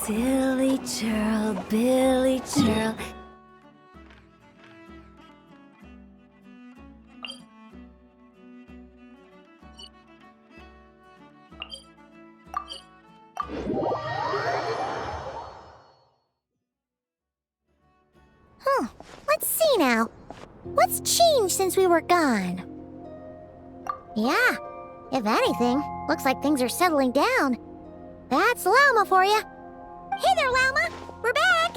Silly churl, Billy churl. Let's see now. What's changed since we were gone? Yeah, if anything, looks like things are settling down. That's Llama for you. Hey there, Llama! We're back!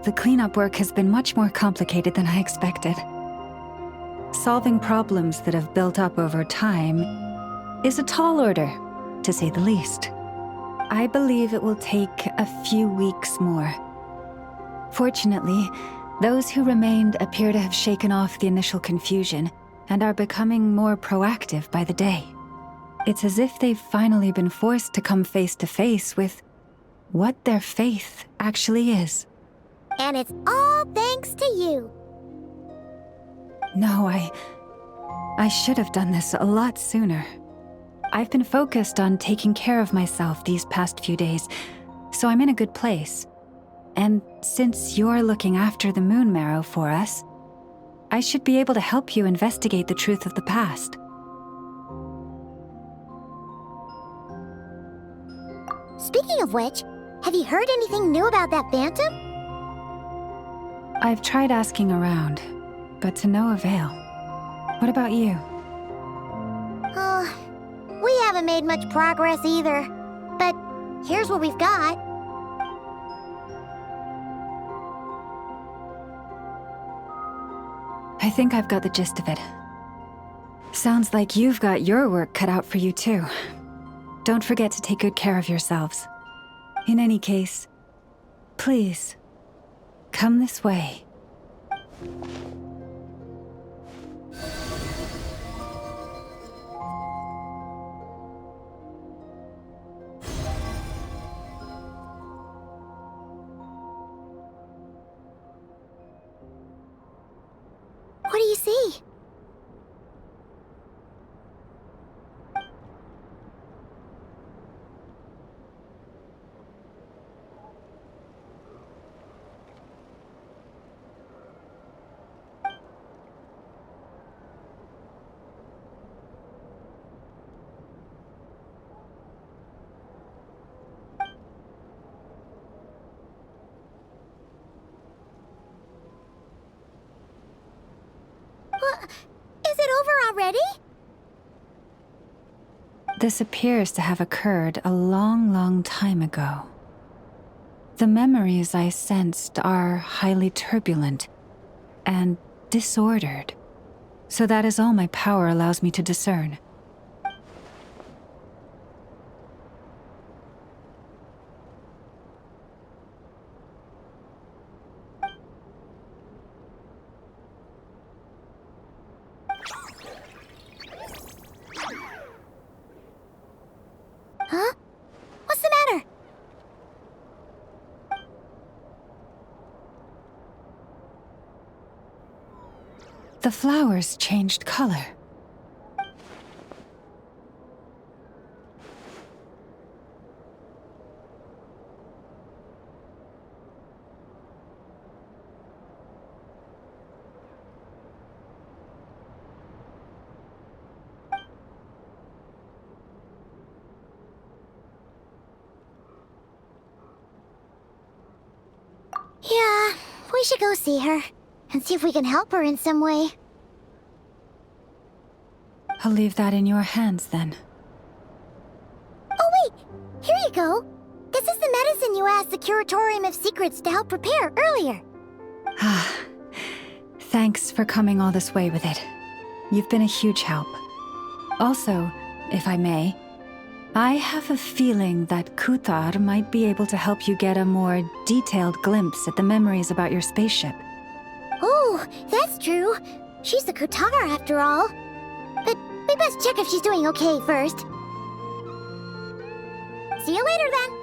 The cleanup work has been much more complicated than I expected. Solving problems that have built up over time is a tall order, to say the least. I believe it will take a few weeks more. Fortunately, those who remained appear to have shaken off the initial confusion and are becoming more proactive by the day. It's as if they've finally been forced to come face to face with what their faith actually is. And it's all thanks to you. No, I should have done this a lot sooner. I've been focused on taking care of myself these past few days, so I'm in a good place. And since you're looking after the Moon Marrow for us, I should be able to help you investigate the truth of the past. Speaking of which, have you heard anything new about that phantom? I've tried asking around, but to no avail. What about you? We haven't made much progress either. But here's what we've got. I think I've got the gist of it. Sounds like you've got your work cut out for you too. Don't forget to take good care of yourselves. In any case, please, come this way. What do you see? Is it over already? This appears to have occurred a long, long time ago. The memories I sensed are highly turbulent and disordered, so that is all my power allows me to discern. Huh? What's the matter? The flowers changed color. Yeah, we should go see her and see if we can help her in some way. I'll leave that in your hands then. Oh wait, here you go. This is the medicine you asked the Curatorium of Secrets to help prepare earlier. Ah, thanks for coming all this way with it. You've been a huge help. Also, if I may, I have a feeling that Kuthar might be able to help you get a more detailed glimpse at the memories about your spaceship. Oh, that's true. She's the Kutar after all. But We best check if she's doing okay first. See you later then.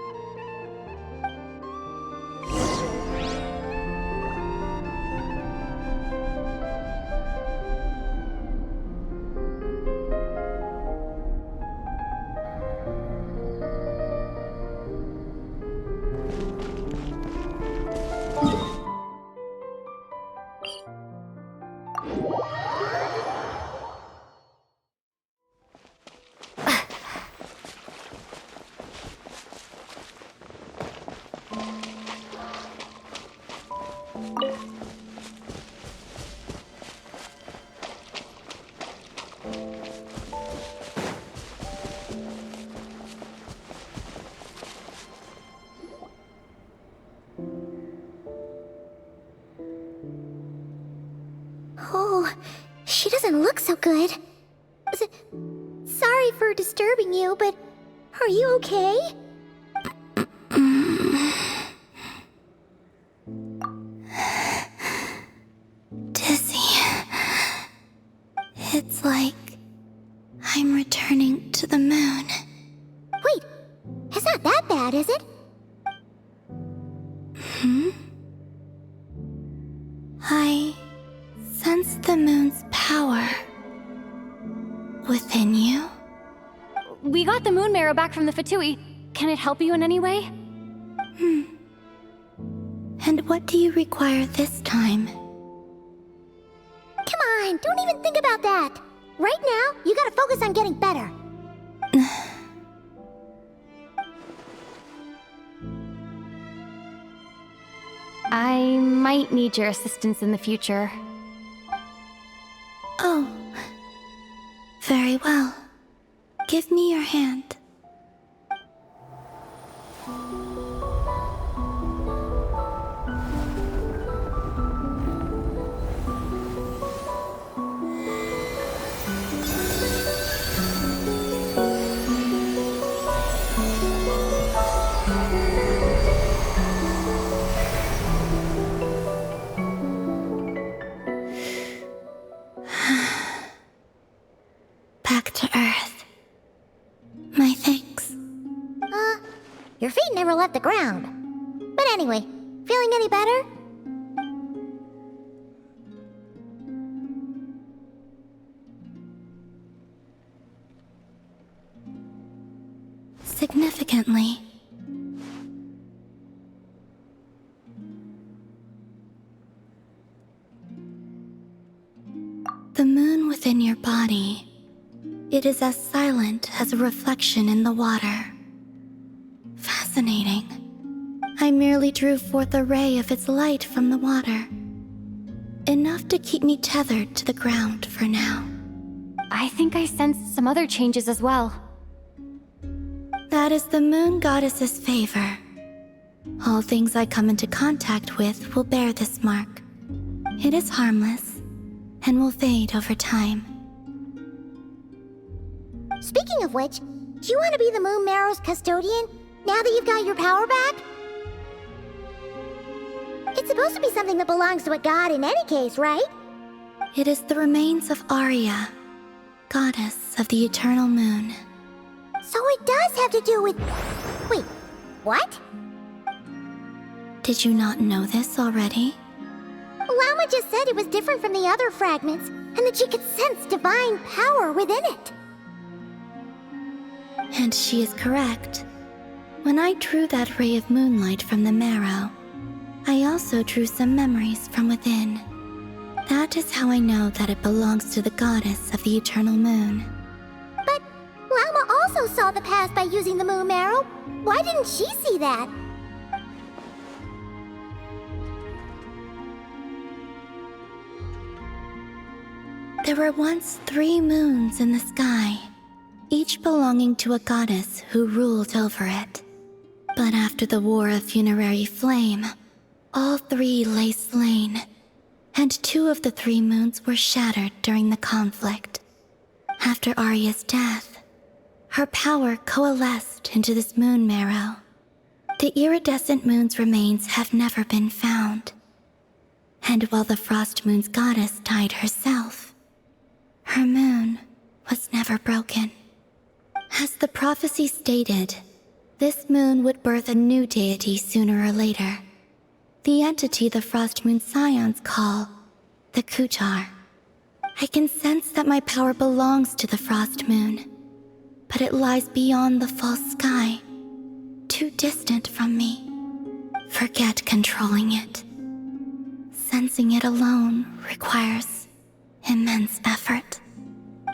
Oh, she doesn't look so good. Sorry for disturbing you, but are you okay? Dizzy. It's like I'm returning to the moon. Wait, it's not that bad, is it? I sense the moon's power within you. We got the moon marrow back from the Fatui. Can it help you in any way? And what do you require this time? Come on, don't even think about that. Right now, you gotta focus on getting better. I might need your assistance in the future. Oh. Very well. Give me your hand. Back to Earth. My thanks. Your feet never left the ground. But anyway, feeling any better? Significantly. The moon within your body, it is as silent as a reflection in the water. Fascinating. I merely drew forth a ray of its light from the water. Enough to keep me tethered to the ground for now. I think I sensed some other changes as well. That is the moon goddess's favor. All things I come into contact with will bear this mark. It is harmless, and will fade over time. Speaking of which, do you want to be the Moon Marrow's custodian, now that you've got your power back? It's supposed to be something that belongs to a god in any case, right? It is the remains of Arya, goddess of the eternal moon. So it does have to do with... Wait, what? Did you not know this already? Llama just said it was different from the other fragments, and that she could sense divine power within it. And she is correct. When I drew that ray of moonlight from the marrow, I also drew some memories from within. That is how I know that it belongs to the goddess of the eternal moon. But Llama also saw the past by using the Moon Marrow. Why didn't she see that? There were once 3 moons in the sky, each belonging to a goddess who ruled over it. But after the War of Funerary Flame, all 3 lay slain, and 2 of the 3 moons were shattered during the conflict. After Arya's death, her power coalesced into this moon marrow. The iridescent moon's remains have never been found. And while the Frost Moon's goddess died herself, her moon was never broken. As the prophecy stated, this moon would birth a new deity sooner or later. The entity the Frost Moon Scions call the Kutar. I can sense that my power belongs to the Frost Moon, but it lies beyond the false sky, too distant from me. Forget controlling it. Sensing it alone requires immense effort.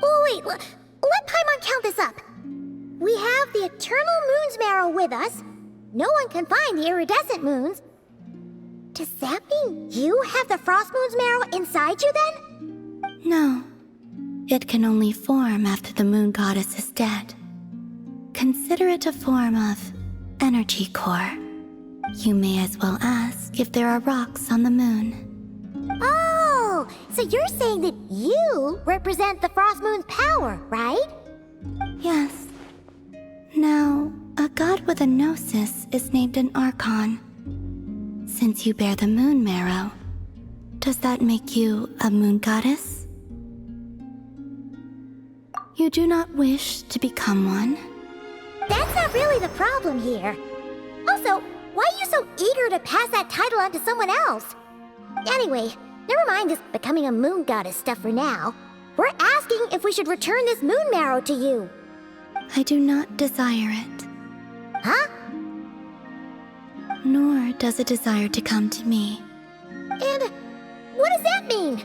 Oh, wait, let Paimon count this up. We have the Eternal Moon's Marrow with us. No one can find the iridescent moons. Does that mean you have the Frost Moon's Marrow inside you then? No. It can only form after the moon goddess is dead. Consider it a form of energy core. You may as well ask if there are rocks on the moon. Oh, so you're saying that you represent the Frost Moon's power, right? Yes. Now, a god with a gnosis is named an Archon. Since you bear the moon marrow, does that make you a moon goddess? You do not wish to become one? That's not really the problem here. Also, why are you so eager to pass that title on to someone else? Anyway, never mind this becoming a moon goddess stuff for now. We're asking if we should return this moon marrow to you. I do not desire it. Huh? Nor does it desire to come to me. And what does that mean?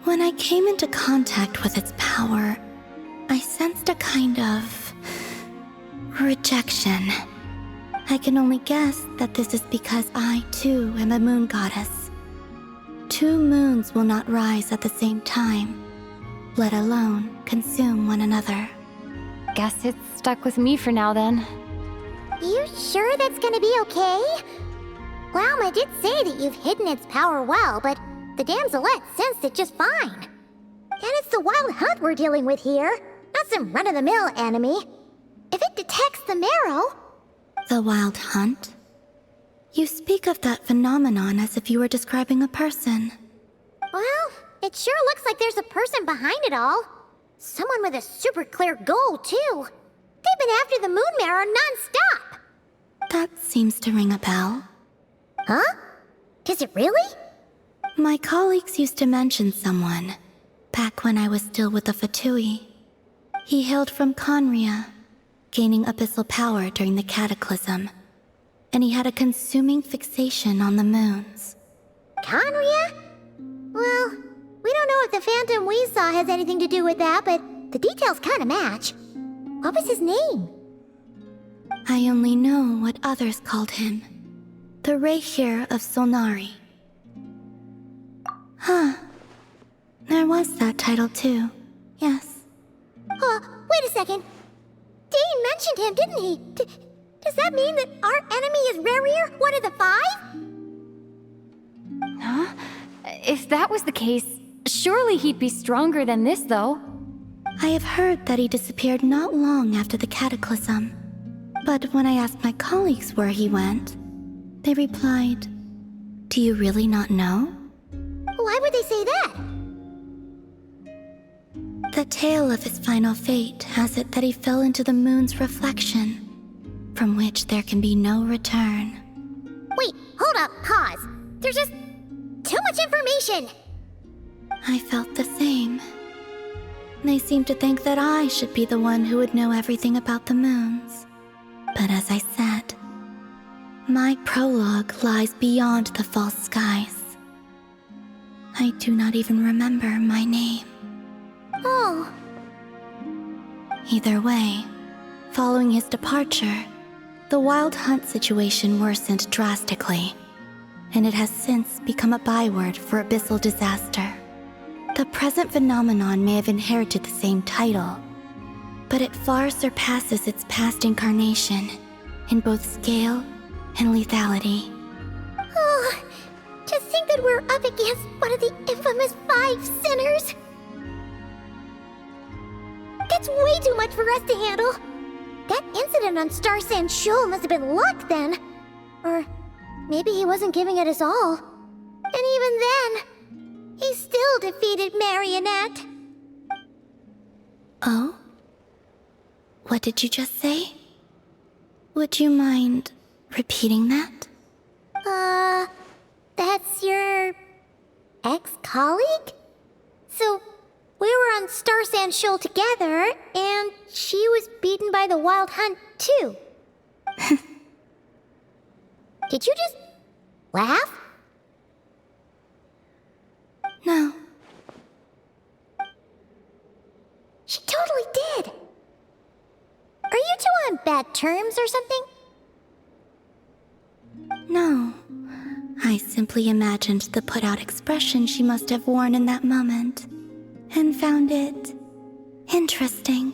When I came into contact with its power, I sensed a kind of rejection. I can only guess that this is because I, too, am a moon goddess. Two moons will not rise at the same time, let alone consume one another. Guess it's stuck with me for now then. You sure that's gonna be okay? Lauma did say that you've hidden its power well, but the damselette sensed it just fine. And it's the wild hunt we're dealing with here, not some run-of-the-mill enemy. If it detects the marrow... The wild hunt? You speak of that phenomenon as if you were describing a person. Well, it sure looks like there's a person behind it all. Someone with a super clear goal, too. They've been after the moon marrow non-stop. That seems to ring a bell. Huh? Does it really? My colleagues used to mention someone, back when I was still with the Fatui. He hailed from Conria, gaining abyssal power during the Cataclysm, and he had a consuming fixation on the moons. Conria? Well, we don't know if the phantom we saw has anything to do with that, but the details kinda match. What was his name? I only know what others called him. The Reihir of Solnari. Huh. There was that title too. Yes. Wait a second. Dane mentioned him, didn't he? Does that mean that our enemy is Rerir, one of the five? Huh? If that was the case, surely he'd be stronger than this, though. I have heard that he disappeared not long after the Cataclysm. But when I asked my colleagues where he went, they replied, "Do you really not know?" Why would they say that? The tale of his final fate has it that he fell into the moon's reflection, from which there can be no return. Wait, hold up, pause. There's just too much information. I felt the same. They seemed to think that I should be the one who would know everything about the moons. But as I said, my prologue lies beyond the false skies. I do not even remember my name. Oh. Either way, following his departure, the wild hunt situation worsened drastically, and it has since become a byword for abyssal disaster. The present phenomenon may have inherited the same title, but it far surpasses its past incarnation in both scale and lethality. Oh, to think that we're up against one of the infamous 5 sinners. That's way too much for us to handle. That incident on Star Sand Shoal must have been luck then. Or maybe he wasn't giving it his all. And even then, he still defeated Marionette. What did you just say? Would you mind repeating that? That's your ex-colleague? So, we were on Star Sand Shoal together, and she was beaten by the Wild Hunt, too. Did you just laugh? No. She totally did. Are you two on bad terms or something? No. I simply imagined the put-out expression she must have worn in that moment, and found it interesting.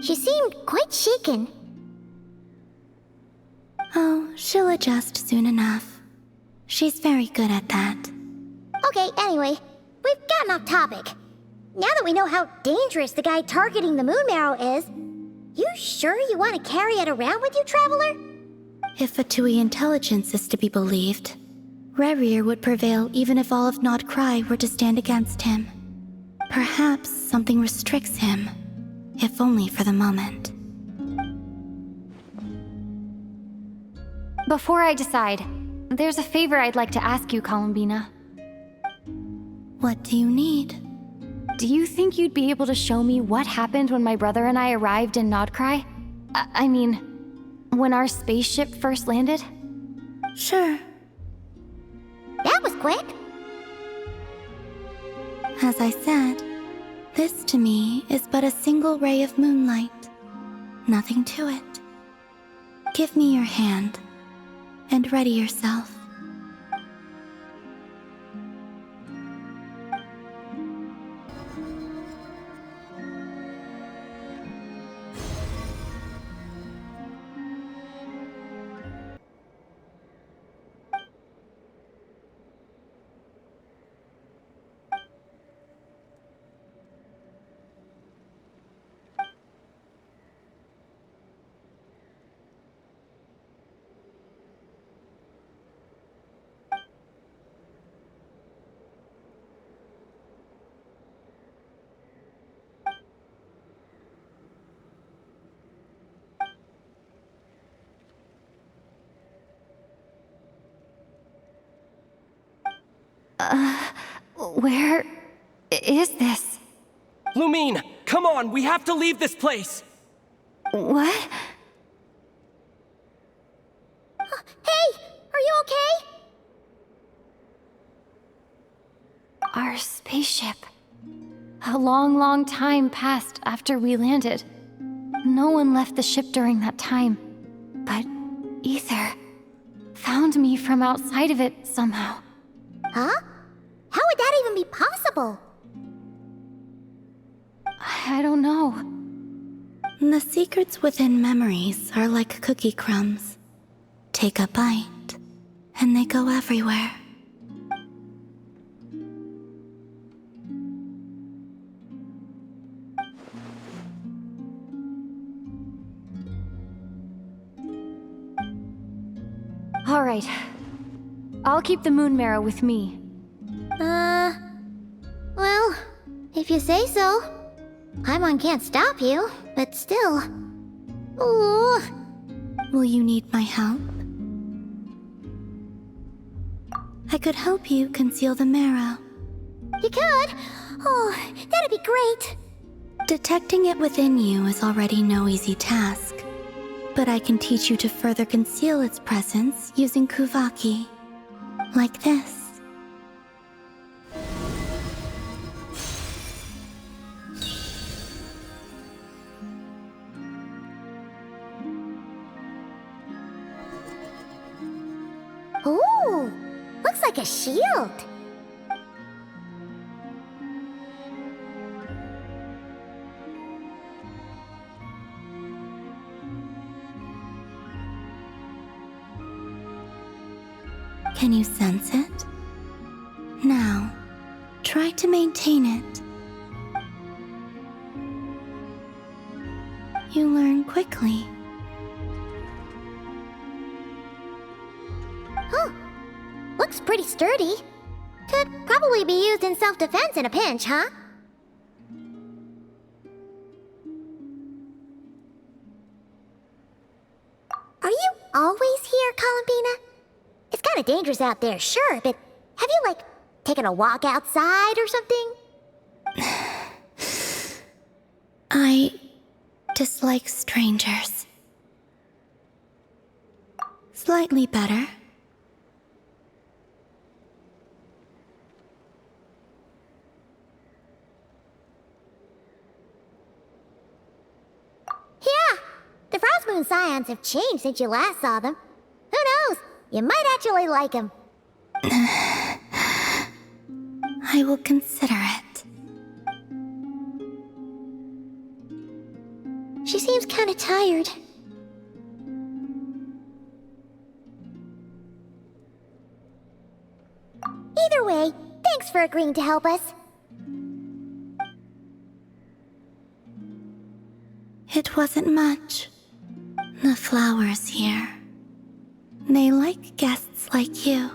She seemed quite shaken. Oh, she'll adjust soon enough. She's very good at that. Okay, anyway, we've gotten off topic. Now that we know how dangerous the guy targeting the Moon Marrow is, you sure you want to carry it around with you, Traveler? If Fatui intelligence is to be believed, Rerir would prevail even if all of Nod Cry were to stand against him. Perhaps something restricts him, if only for the moment. Before I decide, there's a favor I'd like to ask you, Columbina. What do you need? Do you think you'd be able to show me what happened when my brother and I arrived in Nodcry? I mean, when our spaceship first landed? Sure. That was quick. As I said, this to me is but a single ray of moonlight. Nothing to it. Give me your hand, and ready yourself. Where is this? Lumine, come on, we have to leave this place! What? Hey, are you okay? Our spaceship. A long, long time passed after we landed. No one left the ship during that time. But Ether found me from outside of it somehow. Huh? How would that even be possible? I don't know. The secrets within memories are like cookie crumbs. Take a bite, and they go everywhere. All right. I'll keep the Moon Marrow with me. Well, if you say so. Paimon can't stop you, but still. Ooh. Will you need my help? I could help you conceal the marrow. You could? Oh, that'd be great. Detecting it within you is already no easy task, but I can teach you to further conceal its presence using Kuvaki. Like this. Ooh, looks like a shield. Can you sense it? Now, try to maintain it. You learn quickly. Huh. Looks pretty sturdy. Could probably be used in self-defense in a pinch, huh? always here, Columbina? It's kind of dangerous out there, sure, but have you, like, taken a walk outside or something? I dislike strangers. Slightly better. Yeah, the Frost Moon Scions have changed since you last saw them. Who knows? You might actually like them. I will consider it. She seems kind of tired. Either way, thanks for agreeing to help us. It wasn't much. The flowers here. They like guests like you.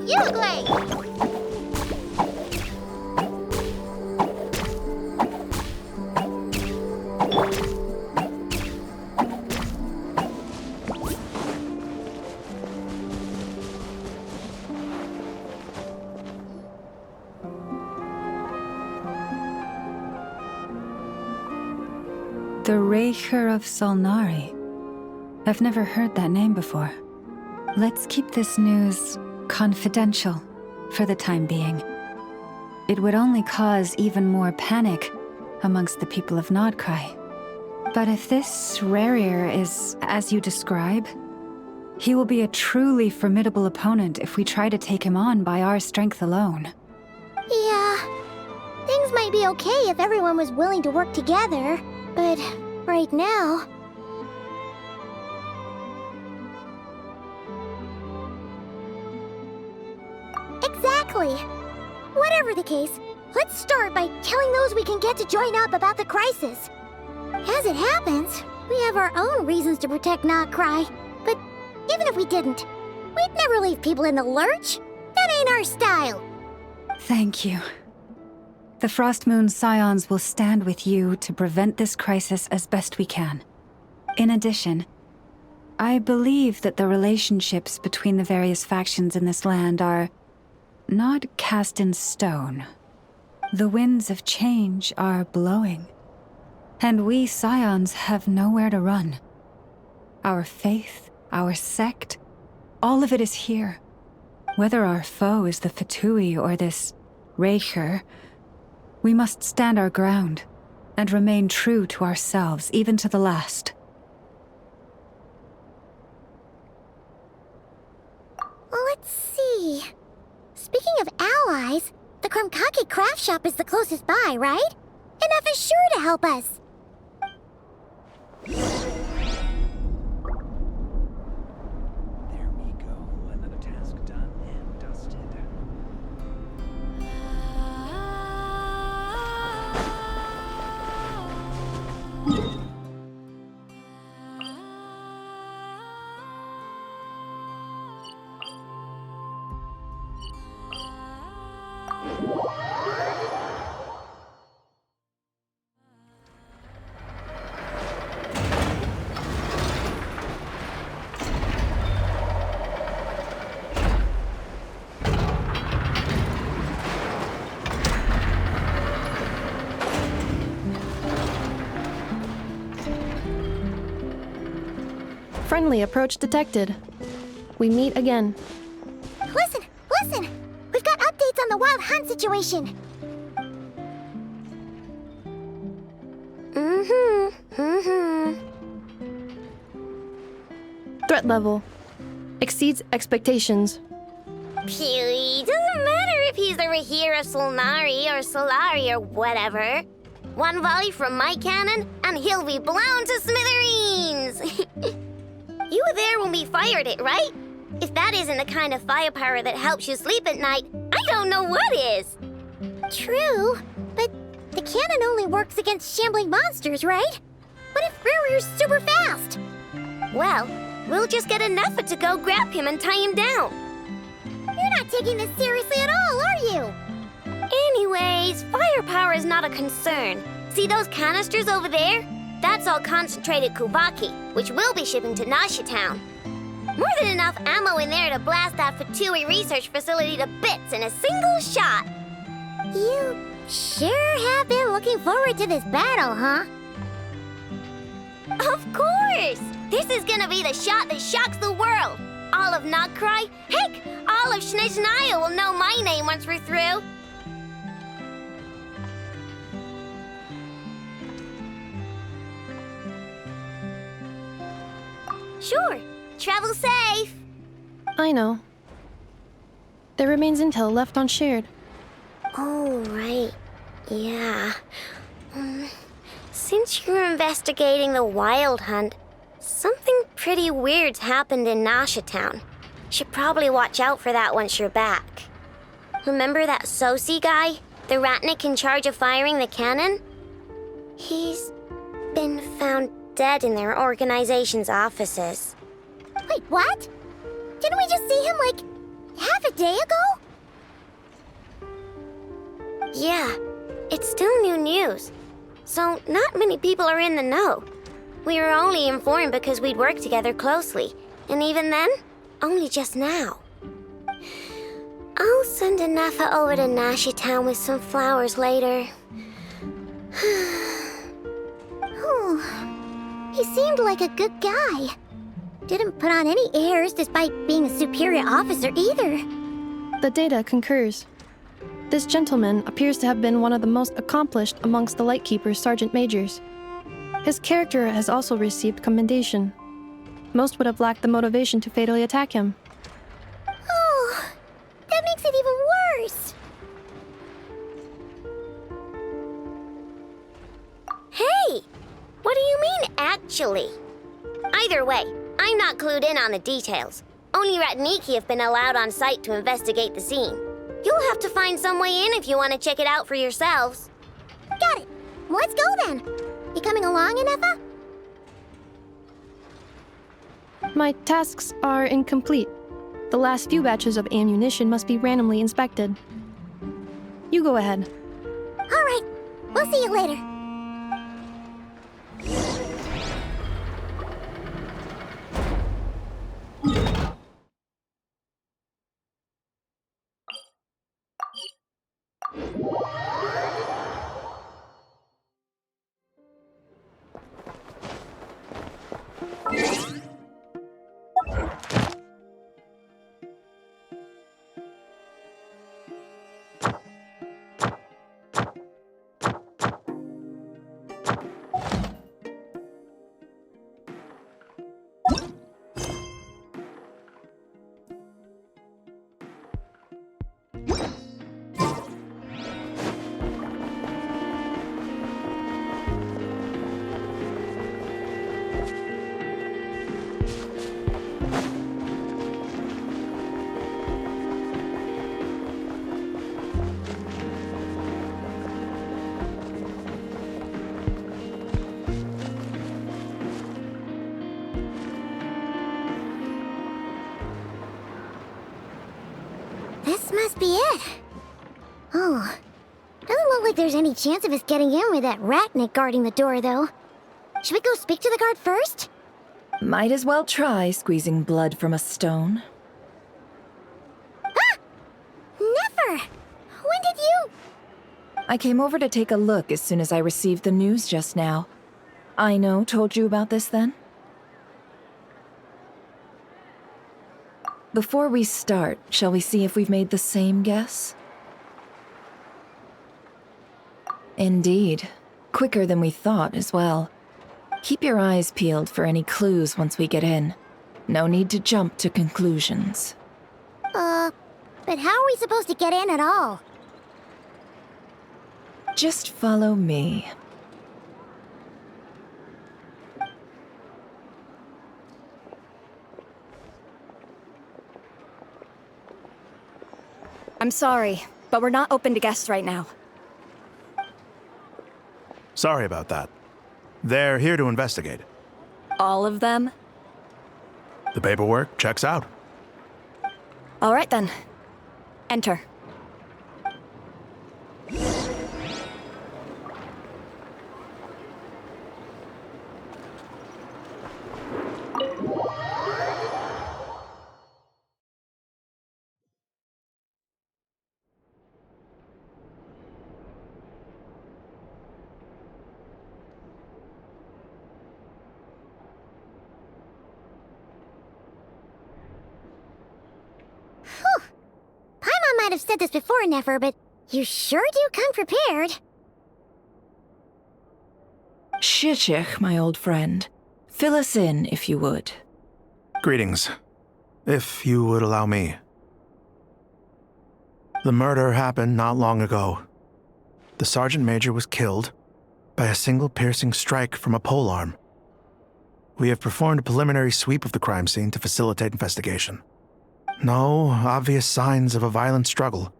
You look great! The Raker of Solnari. I've never heard that name before. Let's keep this news confidential for the time being. It would only cause even more panic amongst the people of Nodcry. But if this Rarir is as you describe, he will be a truly formidable opponent if we try to take him on by our strength alone. Yeah, things might be okay if everyone was willing to work together, but right now... Exactly! Whatever the case, let's start by telling those we can get to join up about the crisis. As it happens, we have our own reasons to protect Nodcry, but even if we didn't, we'd never leave people in the lurch. That ain't our style. Thank you. The Frost Moon Scions will stand with you to prevent this crisis as best we can. In addition, I believe that the relationships between the various factions in this land are not cast in stone. The winds of change are blowing, and we Scions have nowhere to run. Our faith, our sect, all of it is here. Whether our foe is the Fatui or this Raker, we must stand our ground and remain true to ourselves, even to the last. Let's see. Speaking of allies, the Krumkake craft shop is the closest by, right? Enough is sure to help us. There we go. Another task done. Friendly approach detected. We meet again. Listen! Listen! We've got updates on the wild hunt situation! Threat level exceeds expectations. Phew, doesn't matter if he's the Rahira Solnari or Solari or whatever. One volley from my cannon, and he'll be blown to smithereens! You were there when we fired it, right? If that isn't the kind of firepower that helps you sleep at night, I don't know what is! True, but the cannon only works against shambling monsters, right? What if Rarir's super fast? Well, we'll just get enough to go grab him and tie him down. You're not taking this seriously at all, are you? Anyways, firepower is not a concern. See those canisters over there? That's all concentrated Kubaki, which we'll be shipping to Nasha Town. More than enough ammo in there to blast that Fatui research facility to bits in a single shot. You sure have been looking forward to this battle, huh? Of course! This is gonna be the shot that shocks the world. All of Nagkrai, heck, all of Snezhnaya will know my name once we're through. Sure. Travel safe. I know. There remains intel left unshared. Oh, right. Yeah. Since you're investigating the wild hunt, something pretty weird's happened in Nasha Town. Should probably watch out for that once you're back. Remember that Sosi guy? The Ratnik in charge of firing the cannon? He's been found dead in their organization's offices. Wait, what? Didn't we just see him, like, half a day ago? Yeah, it's still new news. So not many people are in the know. We were only informed because we'd worked together closely. And even then, only just now. I'll send Anafa over to Nasha Town with some flowers later. He seemed like a good guy. Didn't put on any airs despite being a superior officer either. The data concurs. This gentleman appears to have been one of the most accomplished amongst the Lightkeeper's sergeant majors. His character has also received commendation. Most would have lacked the motivation to fatally attack him. Oh, that makes it even worse. Hey! What do you mean, actually? Either way, I'm not clued in on the details. Only Ratniki have been allowed on site to investigate the scene. You'll have to find some way in if you want to check it out for yourselves. Got it. Let's go then. You coming along, Anafa? My tasks are incomplete. The last few batches of ammunition must be randomly inspected. You go ahead. All right. We'll see you later. This must be it. Oh, doesn't look like there's any chance of us getting in with that Ratnik guarding the door, though. Should we go speak to the guard first? Might as well try squeezing blood from a stone. Ah! Never! When did you... I came over to take a look as soon as I received the news just now. Aino told you about this then? Before we start, shall we see if we've made the same guess? Indeed. Quicker than we thought as well. Keep your eyes peeled for any clues once we get in. No need to jump to conclusions. But how are we supposed to get in at all? Just follow me. I'm sorry, but we're not open to guests right now. Sorry about that. They're here to investigate. All of them? The paperwork checks out. All right then. Enter. Paimon might have said this before, Nefer, but you sure do come prepared. Shishich, my old friend. Fill us in, if you would. Greetings. If you would allow me. The murder happened not long ago. The Sergeant Major was killed by a single piercing strike from a polearm. We have performed a preliminary sweep of the crime scene to facilitate investigation. No obvious signs of a violent struggle.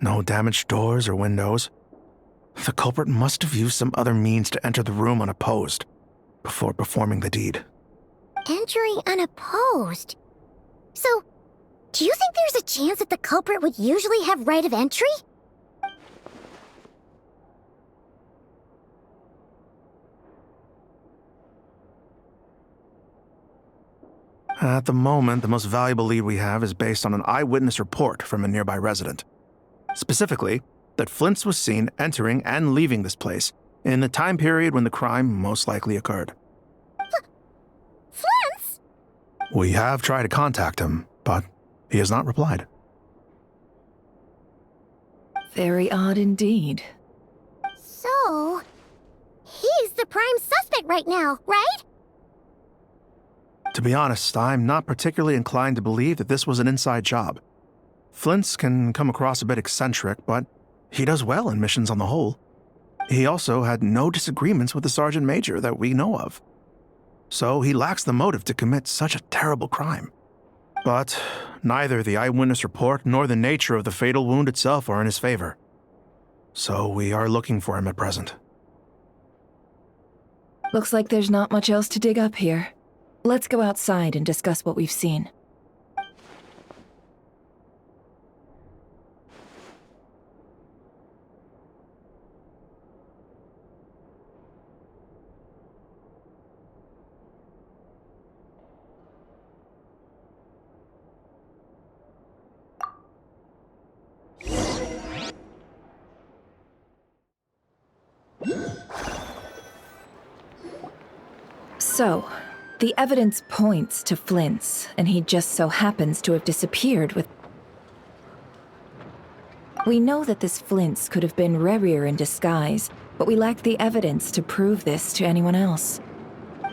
No damaged doors or windows. The culprit must have used some other means to enter the room unopposed before performing the deed. Entering unopposed? So, do you think there's a chance that the culprit would usually have right of entry? At the moment, the most valuable lead we have is based on an eyewitness report from a nearby resident. Specifically, that Flint's was seen entering and leaving this place in the time period when the crime most likely occurred. Flint's? We have tried to contact him, but he has not replied. Very odd indeed. So, he's the prime suspect right now, right? To be honest, I'm not particularly inclined to believe that this was an inside job. Flint's can come across a bit eccentric, but he does well in missions on the whole. He also had no disagreements with the Sergeant Major that we know of. So he lacks the motive to commit such a terrible crime. But neither the eyewitness report nor the nature of the fatal wound itself are in his favor. So we are looking for him at present. Looks like there's not much else to dig up here. Let's go outside and discuss what we've seen. So, the evidence points to Flint's, and he just so happens to have disappeared with... We know that this Flint's could have been Rerir in disguise, but we lack the evidence to prove this to anyone else.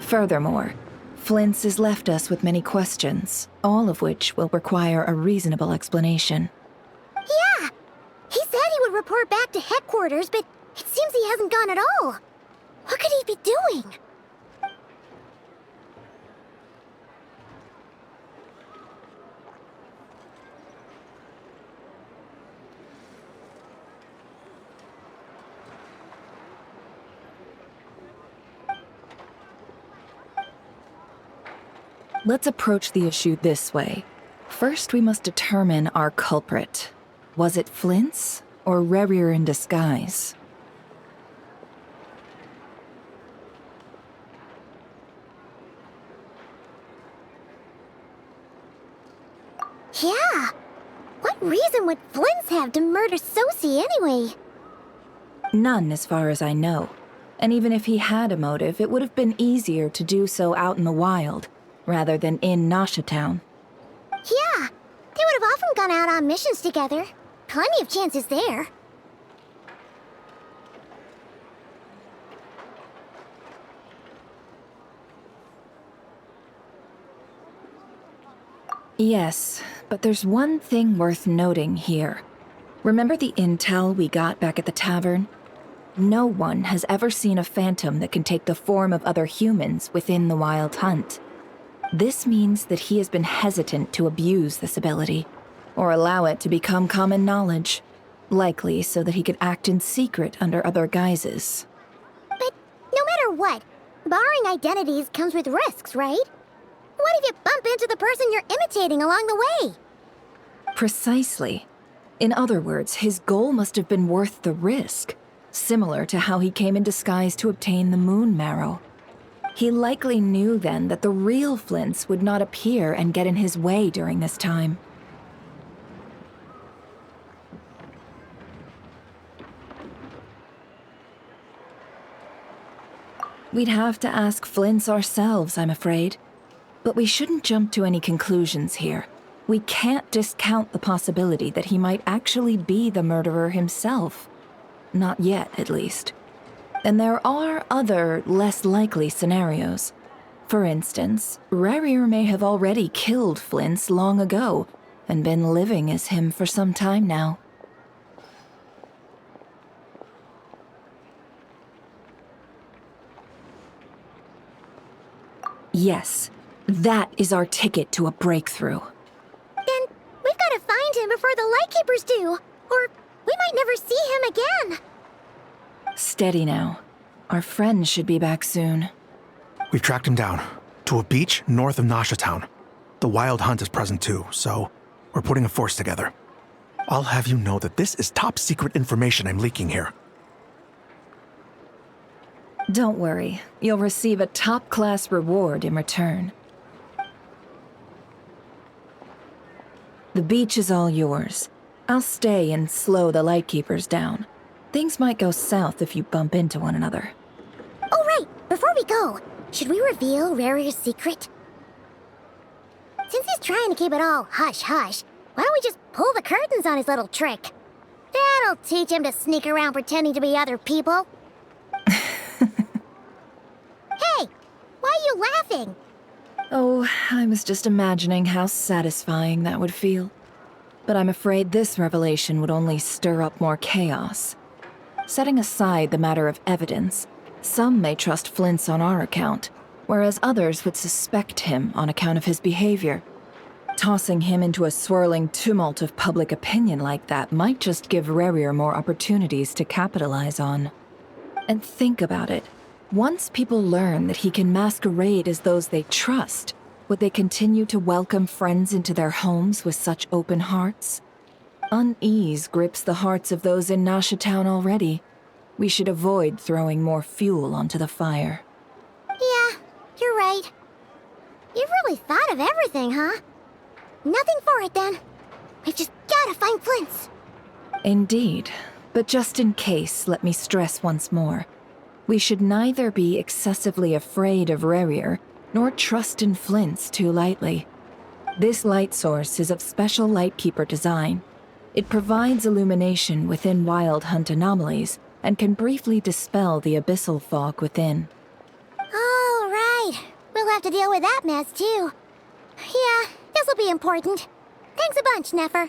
Furthermore, Flint's has left us with many questions, all of which will require a reasonable explanation. Yeah! He said he would report back to headquarters, but it seems he hasn't gone at all. What could he be doing? Let's approach the issue this way. First, we must determine our culprit. Was it Flint's or Rerir in disguise? Yeah! What reason would Flint's have to murder Sosie anyway? None, as far as I know. And even if he had a motive, it would have been easier to do so out in the wild, rather than in Nasha Town. Yeah, They would have often gone out on missions together. Plenty of chances there. Yes, but there's one thing worth noting here. Remember the intel we got back at the tavern? No one has ever seen a phantom that can take the form of other humans within the Wild Hunt. This means that he has been hesitant to abuse this ability, or allow it to become common knowledge, likely so that he could act in secret under other guises. But no matter what, borrowing identities comes with risks, right? What if you bump into the person you're imitating along the way? Precisely. In other words, his goal must have been worth the risk, similar to how he came in disguise to obtain the moon marrow. He likely knew then that the real Flints would not appear and get in his way during this time. We'd have to ask Flints ourselves, I'm afraid. But we shouldn't jump to any conclusions here. We can't discount the possibility that he might actually be the murderer himself. Not yet, at least. And there are other, less likely scenarios. For instance, Rarier may have already killed Flints long ago, and been living as him for some time now. Yes, that is our ticket to a breakthrough. Then we've got to find him before the Lightkeepers do, or we might never see him again. Steady now. Our friend should be back soon. We've tracked him down to a beach north of Nasha Town. The Wild Hunt is present too, so we're putting a force together. I'll have you know that this is top secret information I'm leaking here. Don't worry, you'll receive a top-class reward in return. The beach is all yours. I'll stay and slow the Lightkeepers down. Things might go south if you bump into one another. Oh, right. Before we go, should we reveal Rarier's secret? Since he's trying to keep it all hush-hush, why don't we just pull the curtains on his little trick? That'll teach him to sneak around pretending to be other people. Hey, why are you laughing? Oh, I was just imagining how satisfying that would feel. But I'm afraid this revelation would only stir up more chaos. Setting aside the matter of evidence, some may trust Flint's on our account, whereas others would suspect him on account of his behavior. Tossing him into a swirling tumult of public opinion like that might just give Rarier more opportunities to capitalize on. And think about it. Once people learn that he can masquerade as those they trust, would they continue to welcome friends into their homes with such open hearts? Unease grips the hearts of those in Nasha Town already. We should avoid throwing more fuel onto the fire. Yeah, you're right. You've really thought of everything, huh? Nothing for it, then. We've just gotta find Flint's. Indeed. But just in case, let me stress once more. We should neither be excessively afraid of Rarier, nor trust in Flint's too lightly. This light source is of special Lightkeeper design. It provides illumination within Wild Hunt anomalies, and can briefly dispel the abyssal fog within. All right. We'll have to deal with that mess, too. Yeah, this'll be important. Thanks a bunch, Nefer.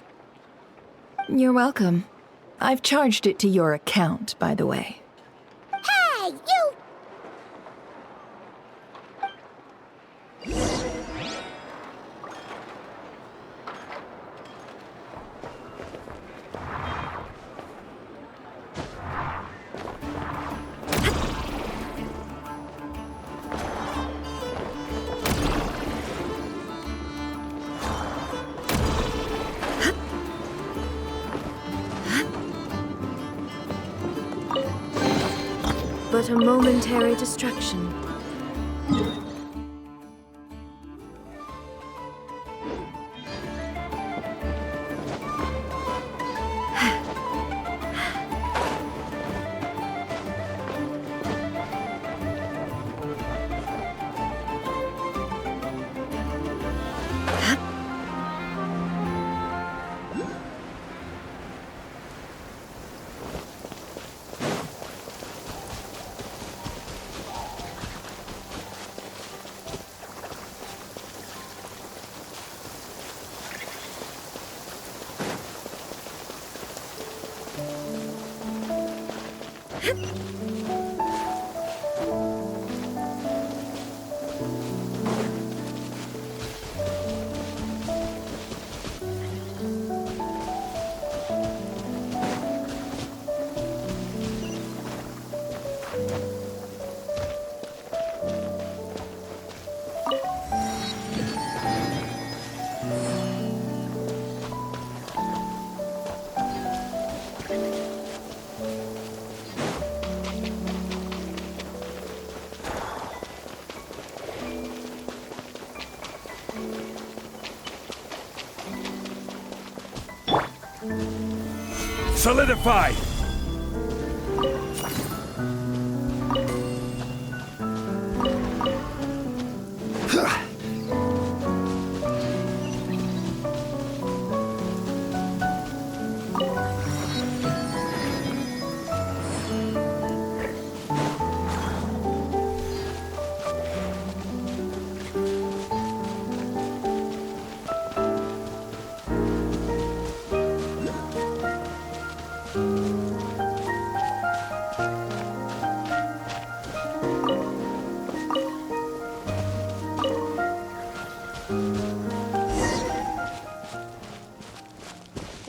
You're welcome. I've charged it to your account, by the way. Hey, you! But a momentary distraction. Solidify!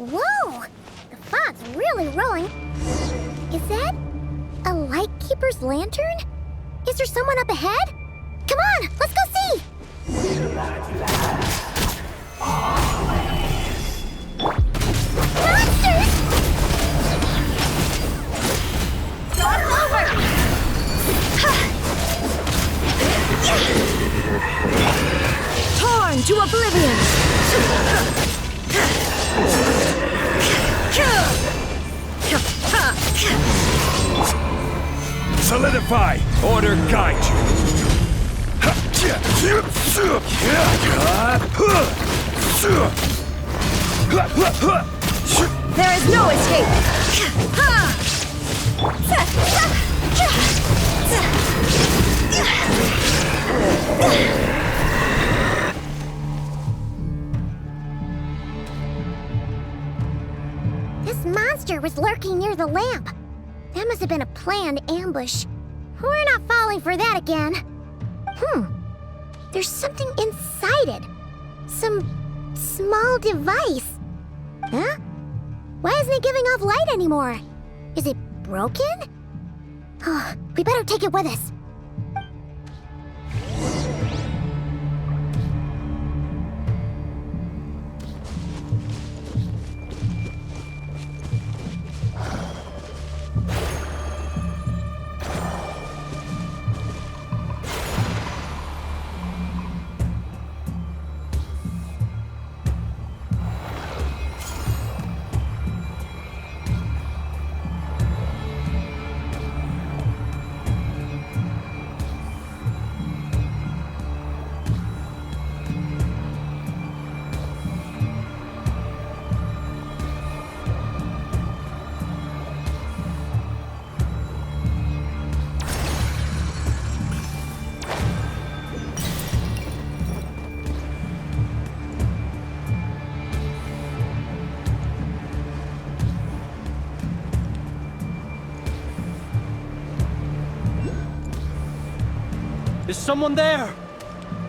Whoa! The fog's really rolling. Is that a Lightkeeper's lantern? Is there someone up ahead? Come on, let's go see! Monsters! It's over! Torn to oblivion! Solidify! Order guide you! There is no escape! This monster was lurking near the lamp. That must have been a planned ambush. We're not falling for that again. There's something inside it. Some small device. Huh? Why isn't it giving off light anymore? Is it broken? Oh, we better take it with us. Is someone there?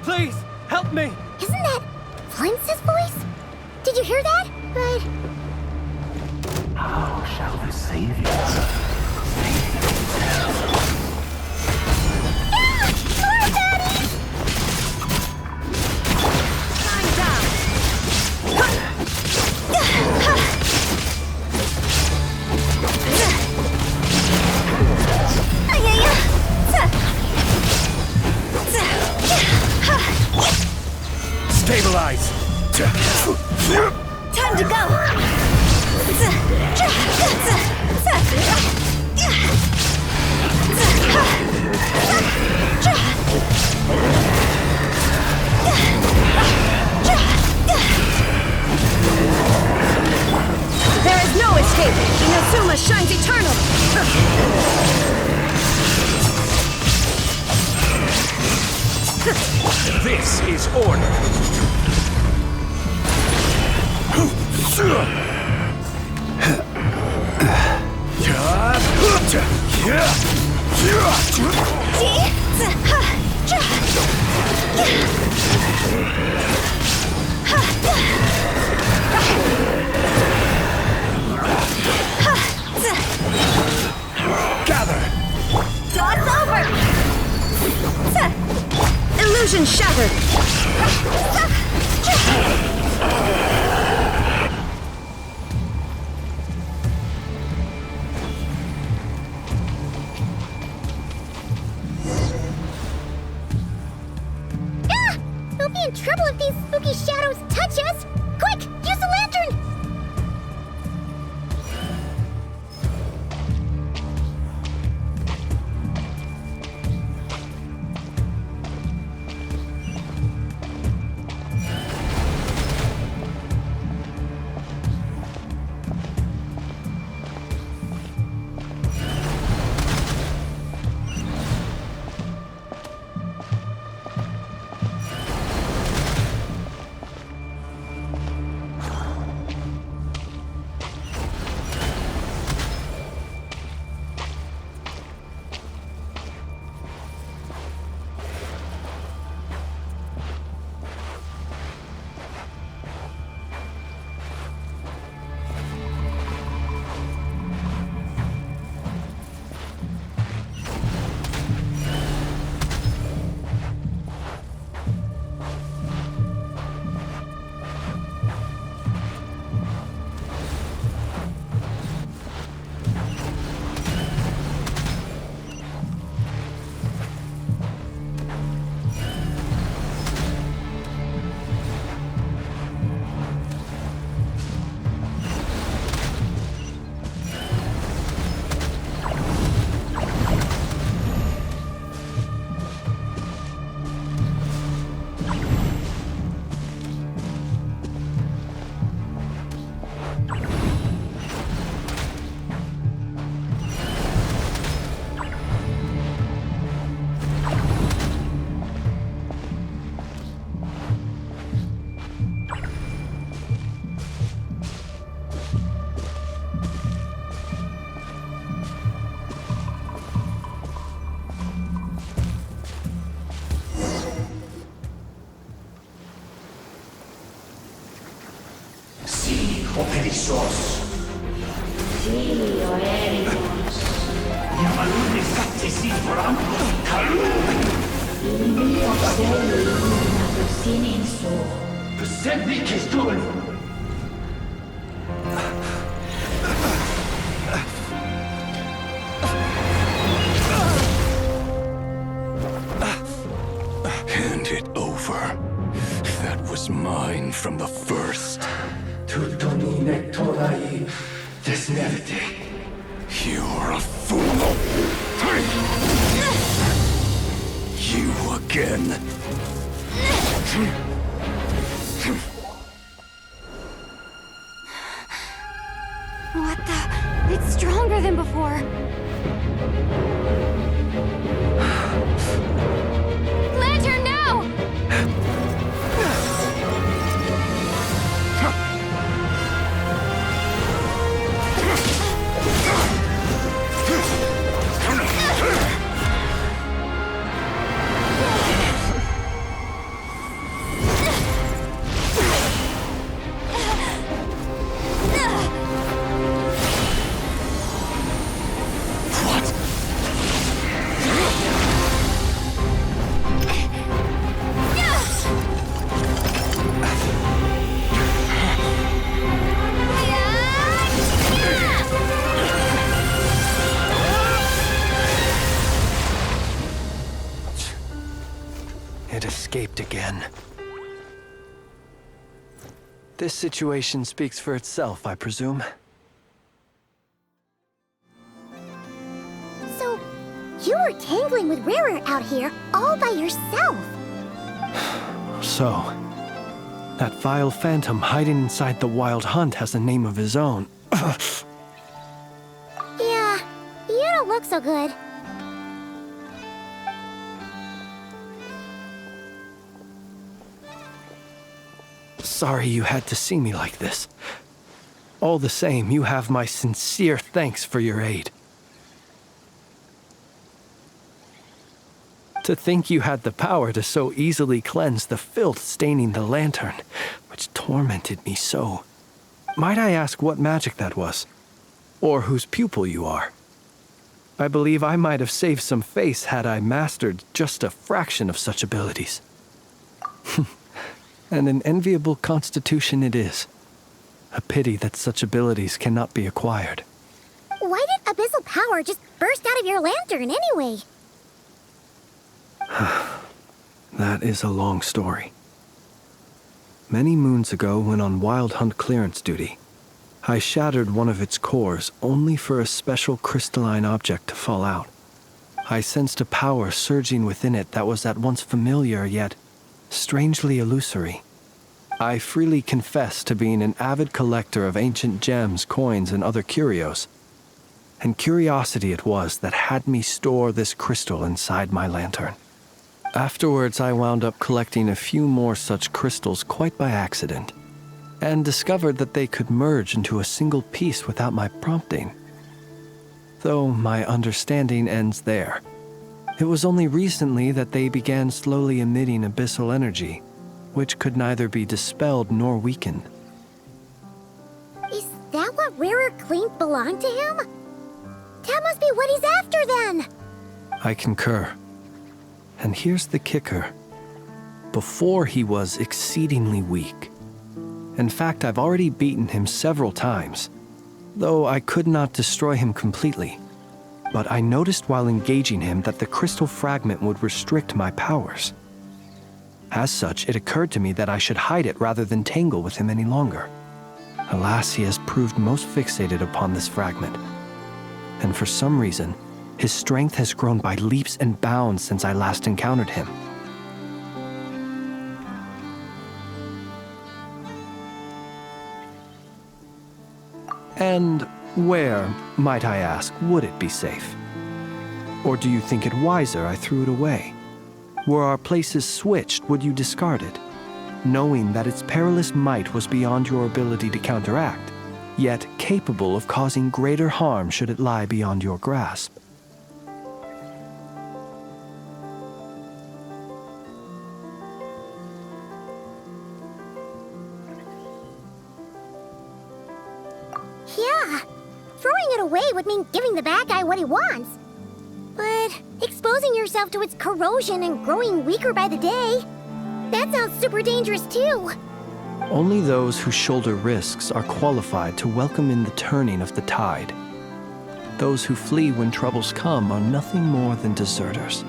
Please, help me! Isn't that Flint's voice? Did you hear that? But... How shall we save you? More baddies! I'm down! Stabilize! Time to go! There is no escape! Inazuma shines eternal! This is order! Gather! Toss over! Illusion shattered! Ah! We'll be in trouble if these spooky shadows touch us! Quick, use the lantern! Operissos. Silio eremos. Yamalune sattesi forampo kalu. Indio selu illuminato sininso. Besendi kestul. Hand it over. That was mine from the first. Tutoni nectorai desnevite. You're a fool. You again. What the? It's stronger than before. Lantern now! It escaped again. This situation speaks for itself, I presume. So, you were tangling with Rarer out here all by yourself. So, that vile phantom hiding inside the Wild Hunt has a name of his own. Yeah, you don't look so good. Sorry you had to see me like this. All the same, you have my sincere thanks for your aid. To think you had the power to so easily cleanse the filth staining the lantern, which tormented me so. Might I ask what magic that was? Or whose pupil you are? I believe I might have saved some face had I mastered just a fraction of such abilities. And an enviable constitution it is. A pity that such abilities cannot be acquired. Why did abyssal power just burst out of your lantern anyway? That is a long story. Many moons ago, when on Wild Hunt clearance duty, I shattered one of its cores only for a special crystalline object to fall out. I sensed a power surging within it that was at once familiar yet strangely illusory. I freely confess to being an avid collector of ancient gems, coins, and other curios. And curiosity it was that had me store this crystal inside my lantern. Afterwards, I wound up collecting a few more such crystals quite by accident, and discovered that they could merge into a single piece without my prompting. Though my understanding ends there. It was only recently that they began slowly emitting abyssal energy, which could neither be dispelled nor weakened. Is that what Rarer claimed belonged to him? That must be what he's after then! I concur. And here's the kicker. Before he was exceedingly weak. In fact, I've already beaten him several times, though I could not destroy him completely. But I noticed while engaging him that the crystal fragment would restrict my powers. As such, it occurred to me that I should hide it rather than tangle with him any longer. Alas, he has proved most fixated upon this fragment. And for some reason, his strength has grown by leaps and bounds since I last encountered him. And where, might I ask, would it be safe? Or do you think it wiser I threw it away? Were our places switched, would you discard it, knowing that its perilous might was beyond your ability to counteract, yet capable of causing greater harm should it lie beyond your grasp? Yeah, throwing it away would mean giving the bad guy what he wants. But exposing yourself to its corrosion and growing weaker by the day, that sounds super dangerous too. Only those who shoulder risks are qualified to welcome in the turning of the tide. Those who flee when troubles come are nothing more than deserters.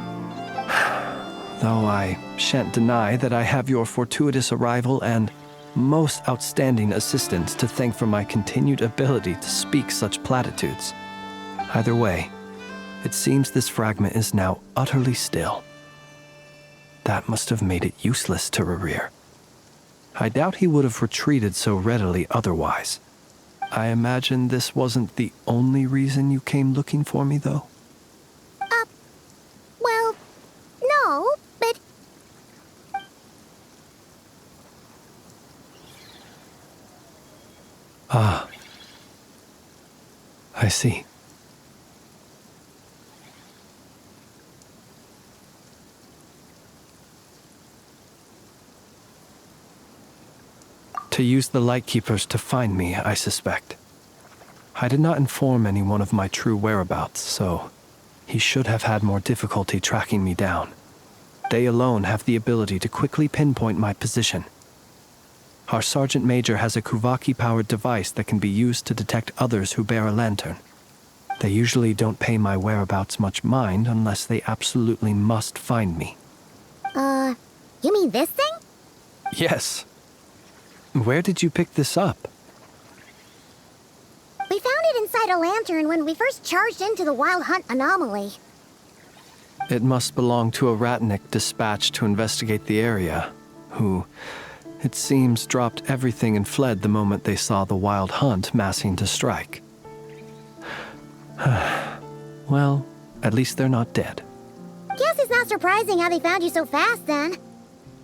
Though I shan't deny that I have your fortuitous arrival and most outstanding assistance to thank for my continued ability to speak such platitudes. Either way, it seems this fragment is now utterly still. That must have made it useless to Rarir. I doubt he would have retreated so readily otherwise. I imagine this wasn't the only reason you came looking for me, though? Well, no, but... Ah. I see. To use the Lightkeepers to find me, I suspect. I did not inform anyone of my true whereabouts, so he should have had more difficulty tracking me down. They alone have the ability to quickly pinpoint my position. Our Sergeant Major has a Kuvaki-powered device that can be used to detect others who bear a lantern. They usually don't pay my whereabouts much mind unless they absolutely must find me. You mean this thing? Yes. Where did you pick this up? We found it inside a lantern when we first charged into the Wild Hunt anomaly. It must belong to a Ratnik dispatched to investigate the area, who, it seems, dropped everything and fled the moment they saw the Wild Hunt massing to strike. Well, at least they're not dead. Guess it's not surprising how they found you so fast then.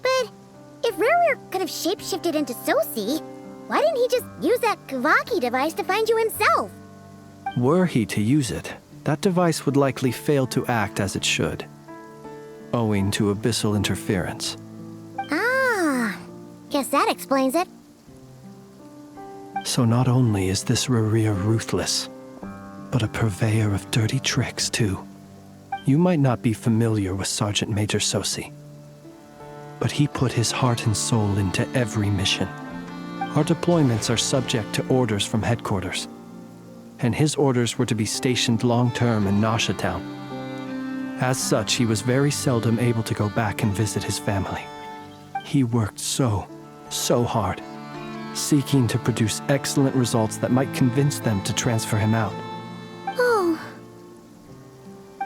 But if Rarir could have shapeshifted into Sosi, why didn't he just use that Kuvaki device to find you himself? Were he to use it, that device would likely fail to act as it should. owing to abyssal interference. Ah, guess that explains it. So not only is this Rerir ruthless, but a purveyor of dirty tricks, too. You might not be familiar with Sergeant Major Sosi, but he put his heart and soul into every mission. Our deployments are subject to orders from headquarters, and his orders were to be stationed long-term in Nasha Town. As such, he was very seldom able to go back and visit his family. He worked so hard, seeking to produce excellent results that might convince them to transfer him out. Oh.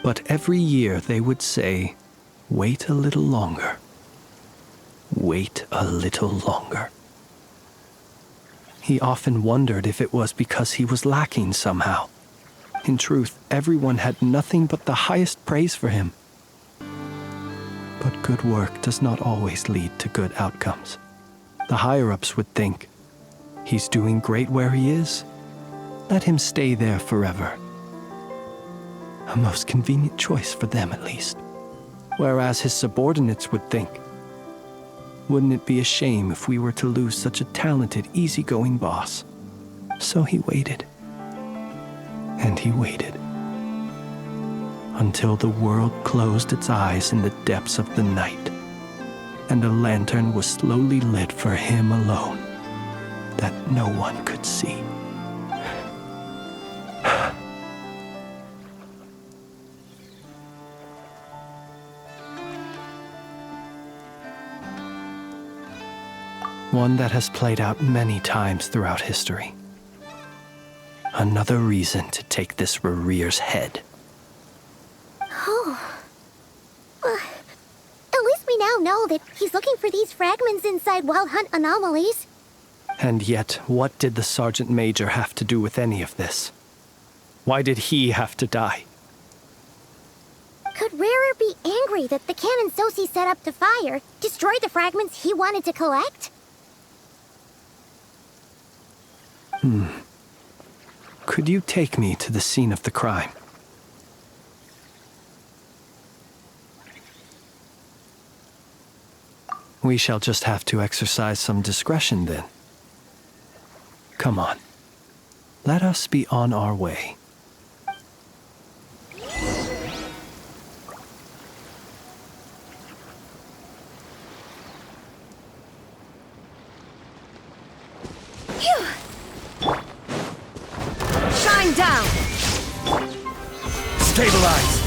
But every year they would say, "Wait a little longer. Wait a little longer." He often wondered if it was because he was lacking somehow. In truth, everyone had nothing but the highest praise for him. But good work does not always lead to good outcomes. The higher-ups would think, he's doing great where he is. Let him stay there forever. A most convenient choice for them, at least. Whereas his subordinates would think, wouldn't it be a shame if we were to lose such a talented, easygoing boss? So he waited. And he waited. Until the world closed its eyes in the depths of the night, and a lantern was slowly lit for him alone, that no one could see. One that has played out many times throughout history. Another reason to take this Rerir's head. Oh. At least we now know that he's looking for these fragments inside Wild Hunt anomalies. And yet, what did the Sergeant Major have to do with any of this? Why did he have to die? Could Rarer be angry that the cannon Sosi set up to fire destroyed the fragments he wanted to collect? Could you take me to the scene of the crime? We shall just have to exercise some discretion then. Come on. Let us be on our way. Shine down! Stabilize!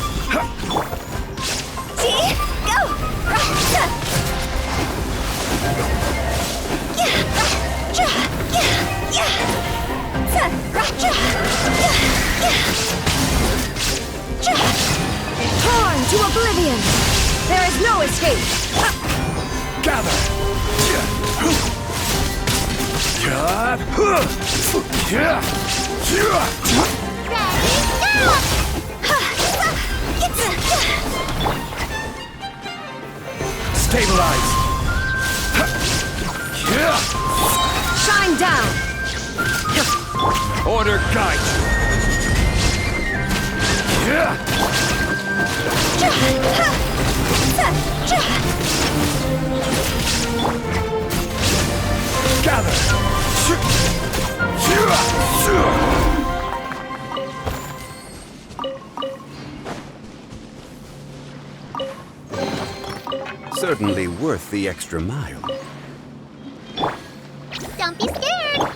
Torn to oblivion! There is no escape! Gather! Stabilize! Shine down! Order guide Gather! Certainly worth the extra mile. Don't be scared!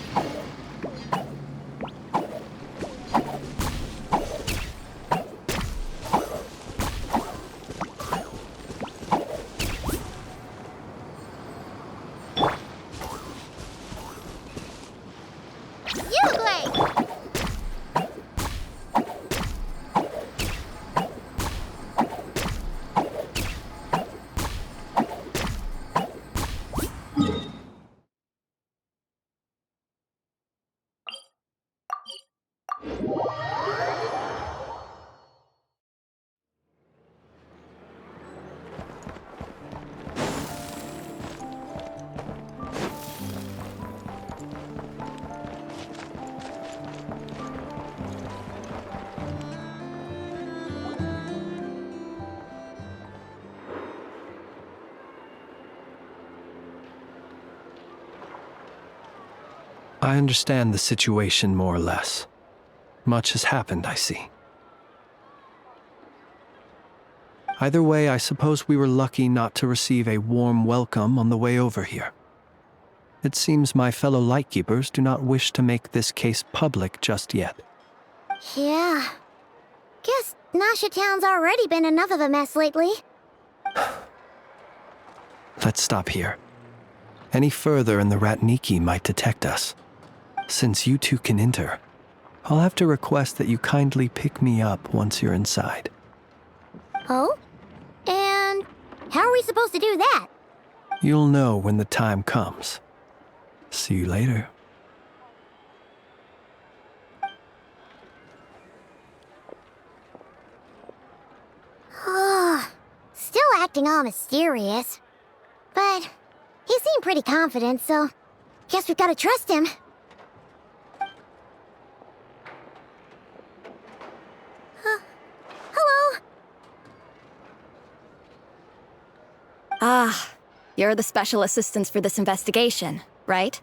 I understand the situation more or less. Much has happened, I see. Either way, I suppose we were lucky not to receive a warm welcome on the way over here. It seems my fellow Lightkeepers do not wish to make this case public just yet. Yeah. Guess Nasha Town's already been enough of a mess lately. Let's stop here. Any further and the Ratniki might detect us. Since you two can enter, I'll have to request that you kindly pick me up once you're inside. Oh? And how are we supposed to do that? You'll know when the time comes. See you later. Still acting all mysterious. But he seemed pretty confident, so guess we've gotta trust him. Hello? Ah, you're the special assistants for this investigation, right?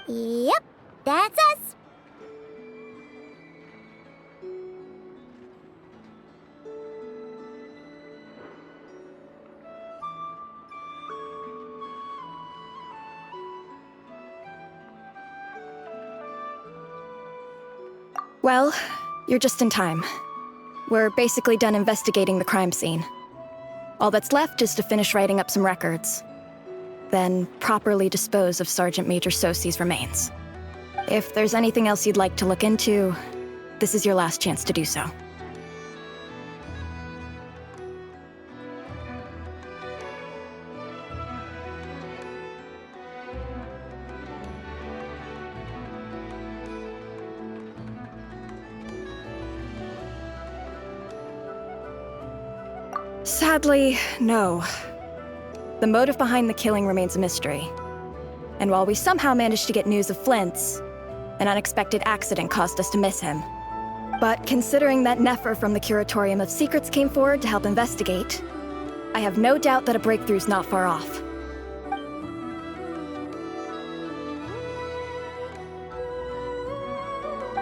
Yep, that's us. Well, you're just in time. We're basically done investigating the crime scene. All that's left is to finish writing up some records. Then properly dispose of Sergeant Major Sosi's remains. If there's anything else you'd like to look into, this is your last chance to do so. Sadly, no. The motive behind the killing remains a mystery. And while we somehow managed to get news of Flint's, an unexpected accident caused us to miss him. But considering that Nefer from the Curatorium of Secrets came forward to help investigate, I have no doubt that a breakthrough's not far off.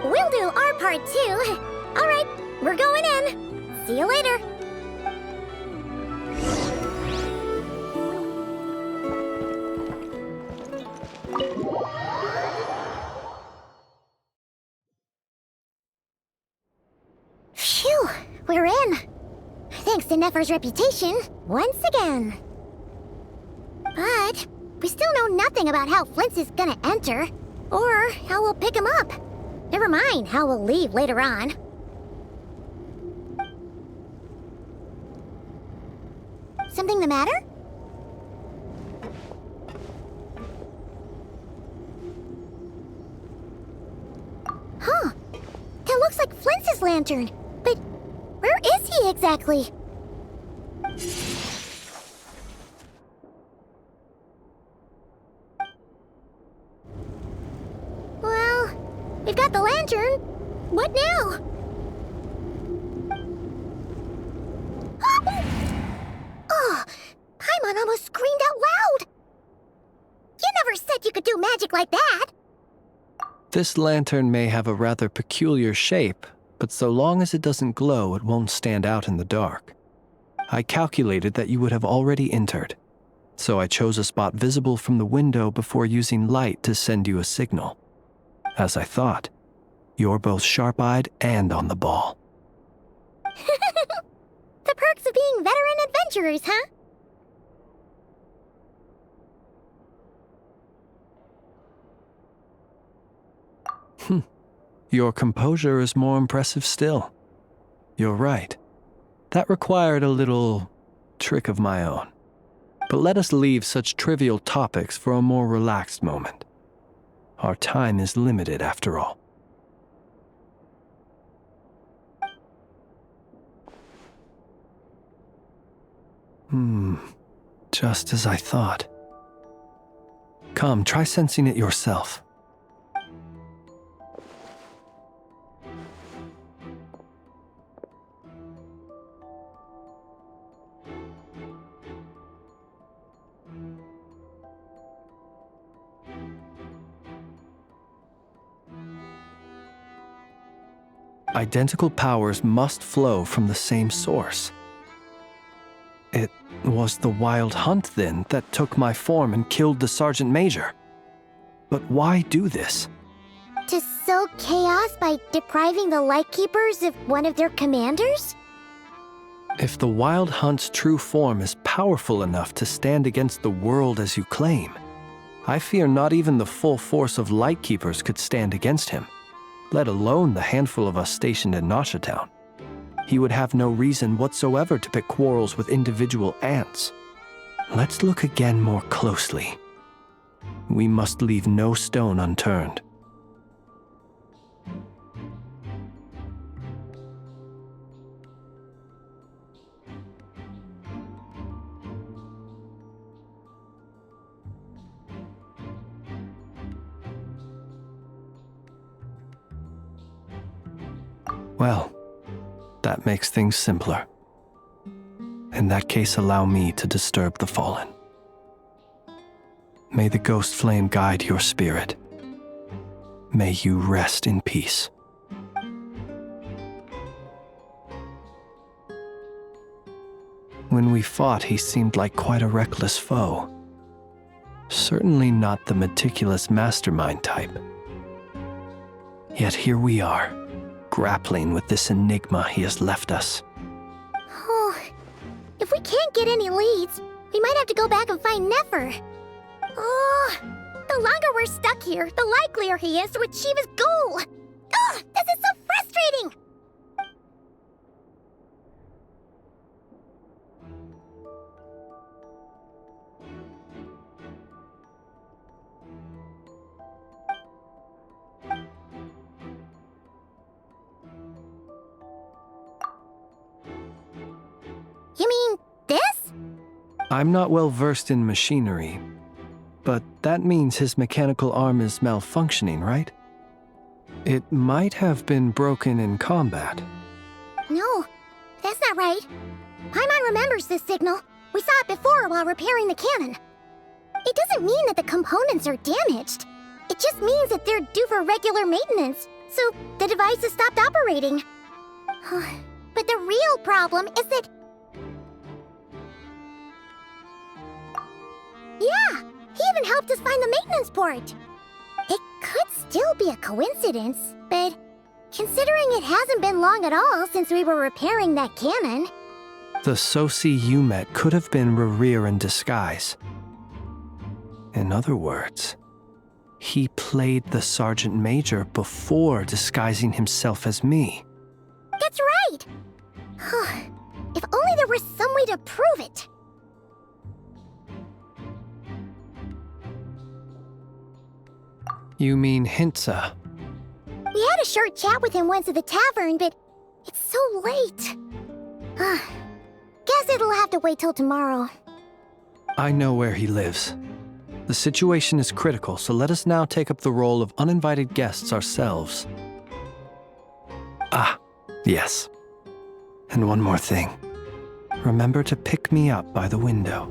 We'll do our part too. All right, we're going in. See you later. Phew, we're in. Thanks to Nefer's reputation, once again. But we still know nothing about how Flint's is gonna enter, or how we'll pick him up. Never mind how we'll leave later on. Something the matter? Huh. That looks like Flint's lantern. But where is he exactly? Well, we've got the lantern. What now? Oh, Paimon almost screamed out loud. You never said you could do magic like that. This lantern may have a rather peculiar shape, but so long as it doesn't glow, it won't stand out in the dark. I calculated that you would have already entered, so I chose a spot visible from the window before using light to send you a signal. As I thought, you're both sharp-eyed and on the ball. The perks of being veteran adventurers, huh? Your composure is more impressive still. You're right. That required a little trick of my own. But let us leave such trivial topics for a more relaxed moment. Our time is limited after all. Just as I thought. Come, try sensing it yourself. Identical powers must flow from the same source. It was the Wild Hunt, then, that took my form and killed the Sergeant Major. But why do this? To sow chaos by depriving the Lightkeepers of one of their commanders? If the Wild Hunt's true form is powerful enough to stand against the world as you claim, I fear not even the full force of Lightkeepers could stand against him, let alone the handful of us stationed in Noshatown. He would have no reason whatsoever to pick quarrels with individual ants. Let's look again more closely. We must leave no stone unturned. Well, that makes things simpler. In that case, allow me to disturb the fallen. May the ghost flame guide your spirit. May you rest in peace. When we fought, he seemed like quite a reckless foe. Certainly not the meticulous mastermind type. Yet here we are, grappling with this enigma he has left us. Oh, if we can't get any leads, we might have to go back and find Nefer. Oh, the longer we're stuck here, the likelier he is to achieve his goal. Oh, this is so frustrating! You mean this? I'm not well versed in machinery, but that means his mechanical arm is malfunctioning, right? It might have been broken in combat. No, that's not right. Paimon remembers this signal. We saw it before while repairing the cannon. It doesn't mean that the components are damaged. It just means that they're due for regular maintenance, so the device has stopped operating. But the real problem is that... Yeah, he even helped us find the maintenance port. It could still be a coincidence, but considering it hasn't been long at all since we were repairing that cannon... The Sosi you met could have been Rerir in disguise. In other words, he played the Sergeant Major before disguising himself as me. That's right! If only there was some way to prove it. You mean Hintsa? We had a short chat with him once at the tavern, but it's so late. Guess it'll have to wait till tomorrow. I know where he lives. The situation is critical, so let us now take up the role of uninvited guests ourselves. Ah, yes. And one more thing. Remember to pick me up by the window.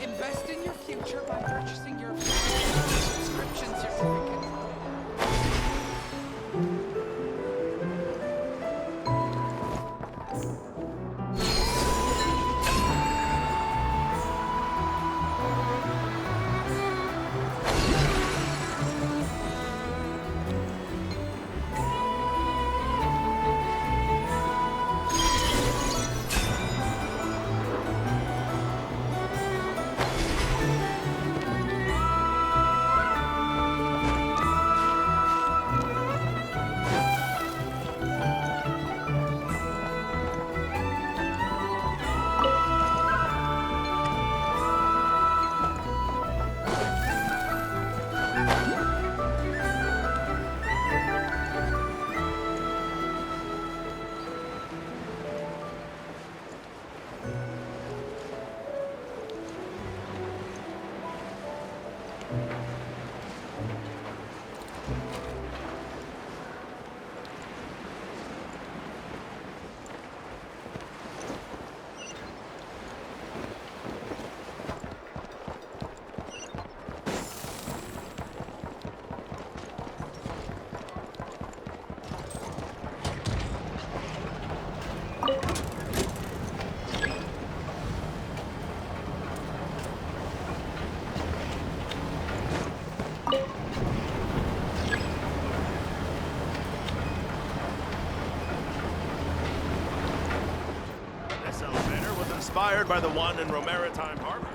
Invest in your future by purchasing your subscription certificate. inspired by the one in Romaritime Harbor.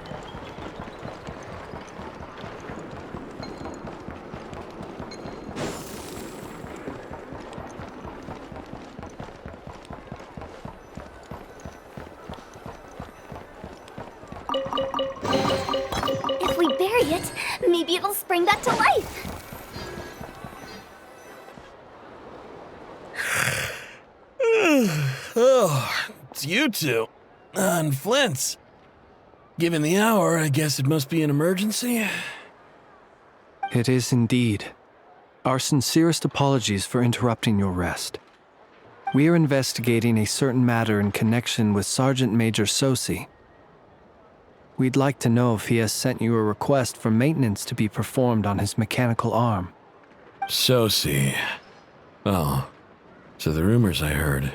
If we bury it, maybe it'll spring back to life. Oh, it's you two. And Flint's. Given the hour, I guess it must be an emergency. It is indeed. Our sincerest apologies for interrupting your rest. We are investigating a certain matter in connection with Sergeant Major Sosi. We'd like to know if he has sent you a request for maintenance to be performed on his mechanical arm. Sosi. Oh, so the rumors I heard,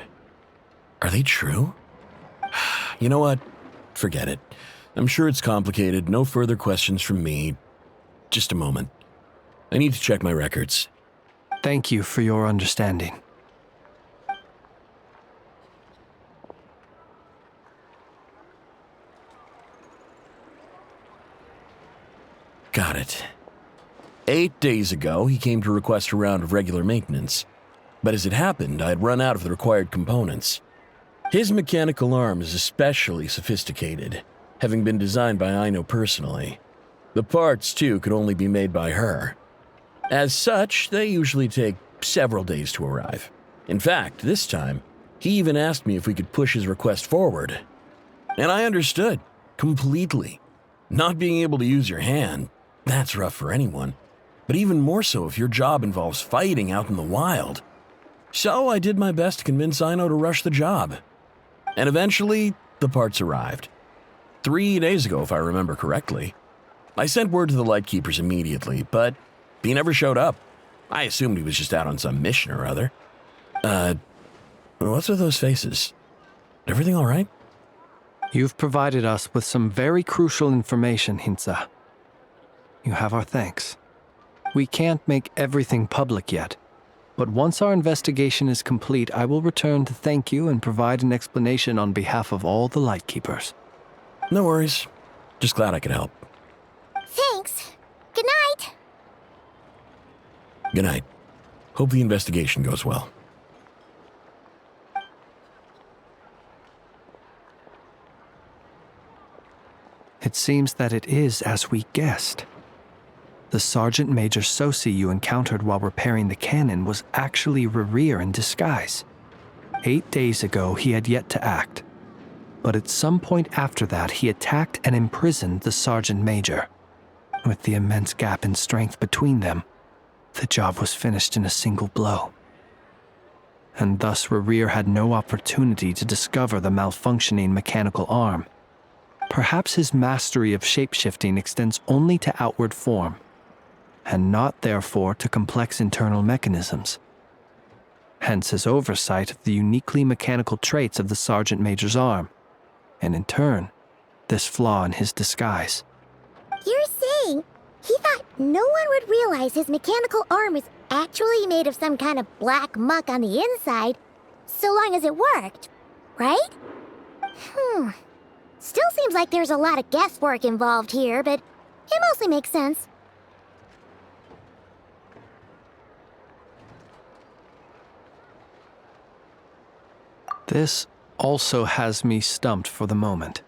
are they true? You know what? Forget it. I'm sure it's complicated. No further questions from me. Just a moment. I need to check my records. Thank you for your understanding. Got it. 8 days ago, he came to request a round of regular maintenance. But as it happened, I had run out of the required components. His mechanical arm is especially sophisticated, having been designed by Aino personally. The parts, too, could only be made by her. As such, they usually take several days to arrive. In fact, this time, he even asked me if we could push his request forward. And I understood, completely. Not being able to use your hand, that's rough for anyone. But even more so if your job involves fighting out in the wild. So I did my best to convince Aino to rush the job. And eventually, the parts arrived. 3 days ago, if I remember correctly. I sent word to the Lightkeepers immediately, but he never showed up. I assumed he was just out on some mission or other. What's with those faces? Everything all right? You've provided us with some very crucial information, Hintsa. You have our thanks. We can't make everything public yet, but once our investigation is complete, I will return to thank you and provide an explanation on behalf of all the Lightkeepers. No worries. Just glad I could help. Thanks. Good night. Good night. Hope the investigation goes well. It seems that it is as we guessed. The Sergeant Major Sosi you encountered while repairing the cannon was actually Rerir in disguise. 8 days ago, he had yet to act. But at some point after that, he attacked and imprisoned the Sergeant Major. With the immense gap in strength between them, the job was finished in a single blow. And thus Rerir had no opportunity to discover the malfunctioning mechanical arm. Perhaps his mastery of shapeshifting extends only to outward form, and not therefore to complex internal mechanisms. Hence his oversight of the uniquely mechanical traits of the Sergeant Major's arm, and in turn, this flaw in his disguise. You're saying he thought no one would realize his mechanical arm is actually made of some kind of black muck on the inside, so long as it worked, right? Still seems like there's a lot of guesswork involved here, but it mostly makes sense. This also has me stumped for the moment.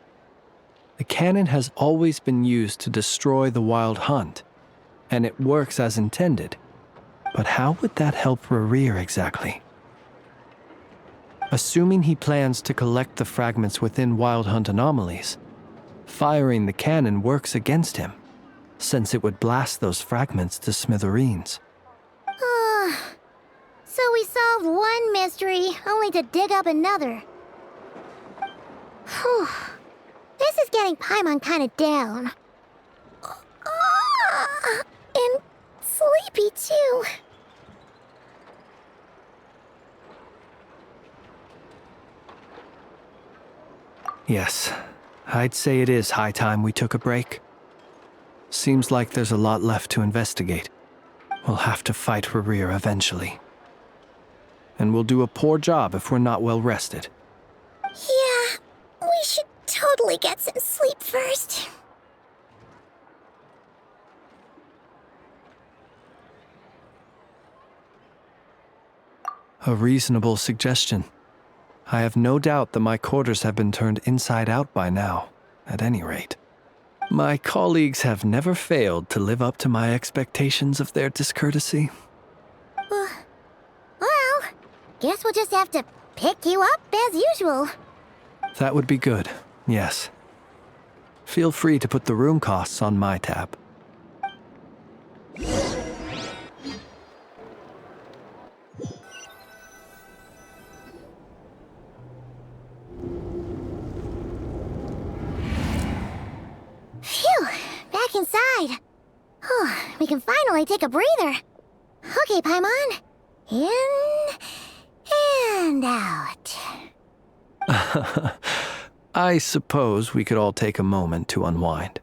The cannon has always been used to destroy the wild hunt, and it works as intended. But how would that help Rerir exactly? Assuming he plans to collect the fragments within wild hunt anomalies, firing the cannon works against him, since it would blast those fragments to smithereens. So we solved one mystery, only to dig up another. Whew. This is getting Paimon kind of down. And sleepy, too. Yes, I'd say it is high time we took a break. Seems like there's a lot left to investigate. We'll have to fight Rerir eventually. And we'll do a poor job if we're not well rested. Yeah, we should totally totally get some sleep first. A reasonable suggestion. I have no doubt that my quarters have been turned inside out by now, at any rate. My colleagues have never failed to live up to my expectations of their discourtesy. Well, guess we'll just have to pick you up as usual. That would be good, yes. Feel free to put the room costs on my tab. Phew, back inside. We can finally take a breather. Okay, Paimon. In and out. I suppose we could all take a moment to unwind.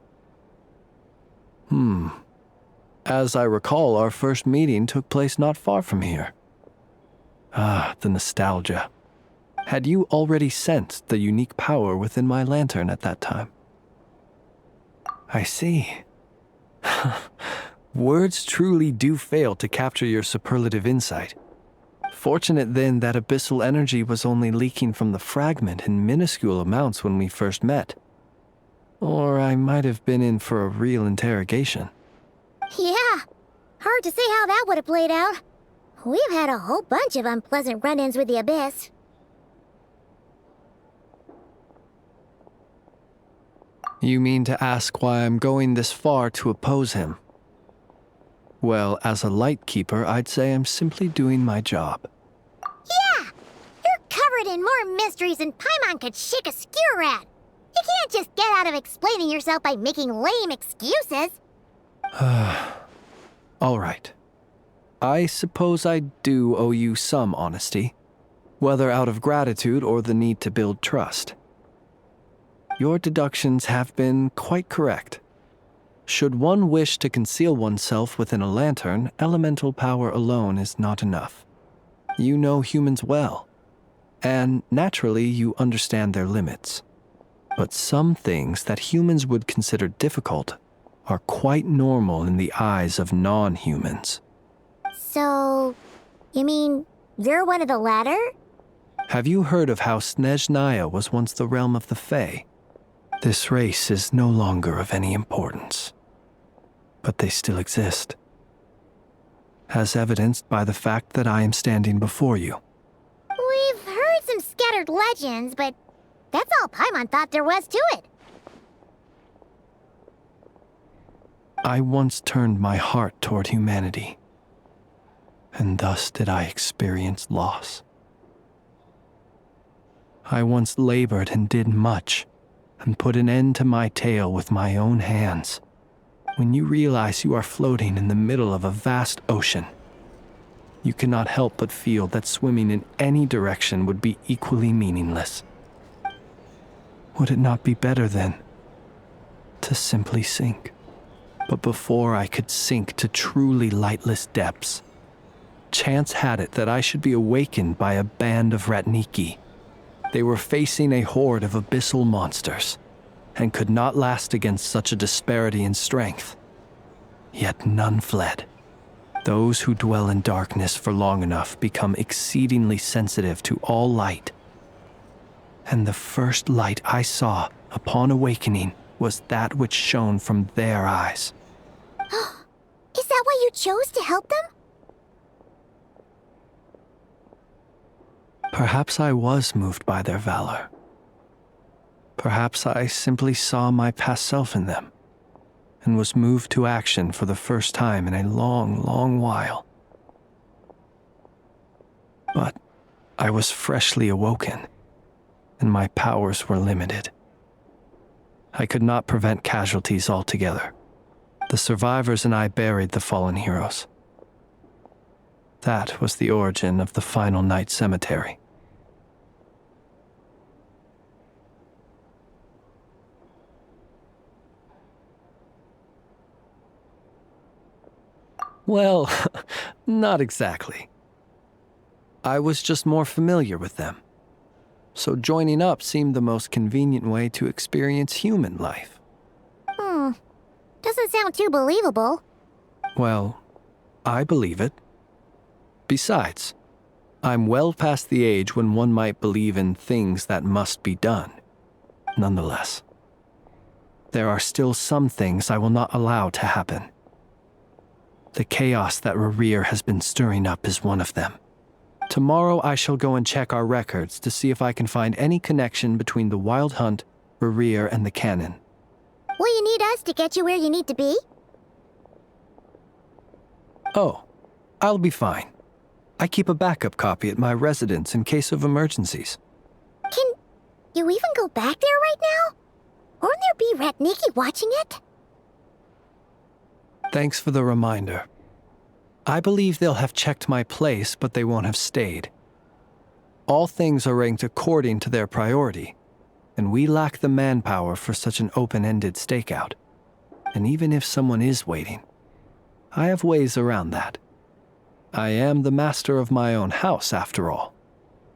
As I recall, our first meeting took place not far from here. Ah, the nostalgia. Had you already sensed the unique power within my lantern at that time? I see. Words truly do fail to capture your superlative insight. Fortunate then that abyssal energy was only leaking from the fragment in minuscule amounts when we first met. Or I might have been in for a real interrogation. Yeah, hard to say how that would have played out. We've had a whole bunch of unpleasant run-ins with the Abyss. You mean to ask why I'm going this far to oppose him? Well, as a Lightkeeper, I'd say I'm simply doing my job. Yeah! You're covered in more mysteries than Paimon could shake a skewer at. You can't just get out of explaining yourself by making lame excuses. All right. I suppose I do owe you some honesty, whether out of gratitude or the need to build trust. Your deductions have been quite correct. Should one wish to conceal oneself within a lantern, elemental power alone is not enough. You know humans well, and naturally you understand their limits. But some things that humans would consider difficult are quite normal in the eyes of non-humans. So, you mean you're one of the latter? Have you heard of how Snezhnaya was once the realm of the Fae? This race is no longer of any importance, but they still exist, as evidenced by the fact that I am standing before you. We've heard some scattered legends, but that's all Paimon thought there was to it. I once turned my heart toward humanity, and thus did I experience loss. I once labored and did much, and put an end to my tale with my own hands. When you realize you are floating in the middle of a vast ocean, you cannot help but feel that swimming in any direction would be equally meaningless. Would it not be better, then, to simply sink? But before I could sink to truly lightless depths, chance had it that I should be awakened by a band of Ratniki. They were facing a horde of abyssal monsters, and could not last against such a disparity in strength. Yet none fled. Those who dwell in darkness for long enough become exceedingly sensitive to all light. And the first light I saw upon awakening was that which shone from their eyes. Is that why you chose to help them? Perhaps I was moved by their valor. Perhaps I simply saw my past self in them, and was moved to action for the first time in a long, long while. But I was freshly awoken, and my powers were limited. I could not prevent casualties altogether. The survivors and I buried the fallen heroes. That was the origin of the final night cemetery. Well, not exactly. I was just more familiar with them. so joining up seemed the most convenient way to experience human life. Doesn't sound too believable. Well, I believe it. Besides, I'm well past the age when one might believe in things that must be done. Nonetheless, there are still some things I will not allow to happen. The chaos that Rerir has been stirring up is one of them. Tomorrow I shall go and check our records to see if I can find any connection between the Wild Hunt, Rerir, and the Canon. Will you need us to get you where you need to be? Oh, I'll be fine. I keep a backup copy at my residence in case of emergencies. Can you even go back there right now? Won't there be Ratniki watching it? Thanks for the reminder. I believe they'll have checked my place, but they won't have stayed. All things are ranked according to their priority, and we lack the manpower for such an open-ended stakeout. And even if someone is waiting, I have ways around that. I am the master of my own house, after all.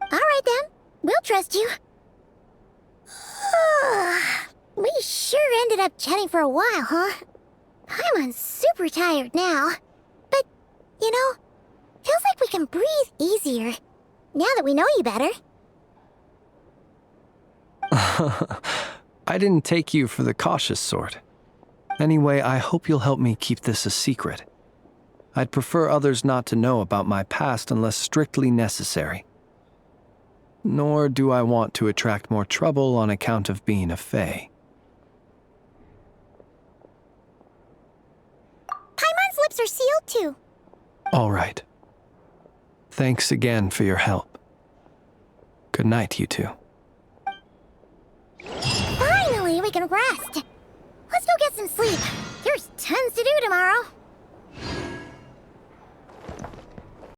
All right then, we'll trust you. We sure ended up chatting for a while, huh? I'm super tired now. But, you know, feels like we can breathe easier, now that we know you better. I didn't take you for the cautious sort. Anyway, I hope you'll help me keep this a secret. I'd prefer others not to know about my past unless strictly necessary. Nor do I want to attract more trouble on account of being a fae. Paimon's lips are sealed too. All right. Thanks again for your help. Good night, you two. Finally, we can rest. Let's go get some sleep. There's tons to do tomorrow.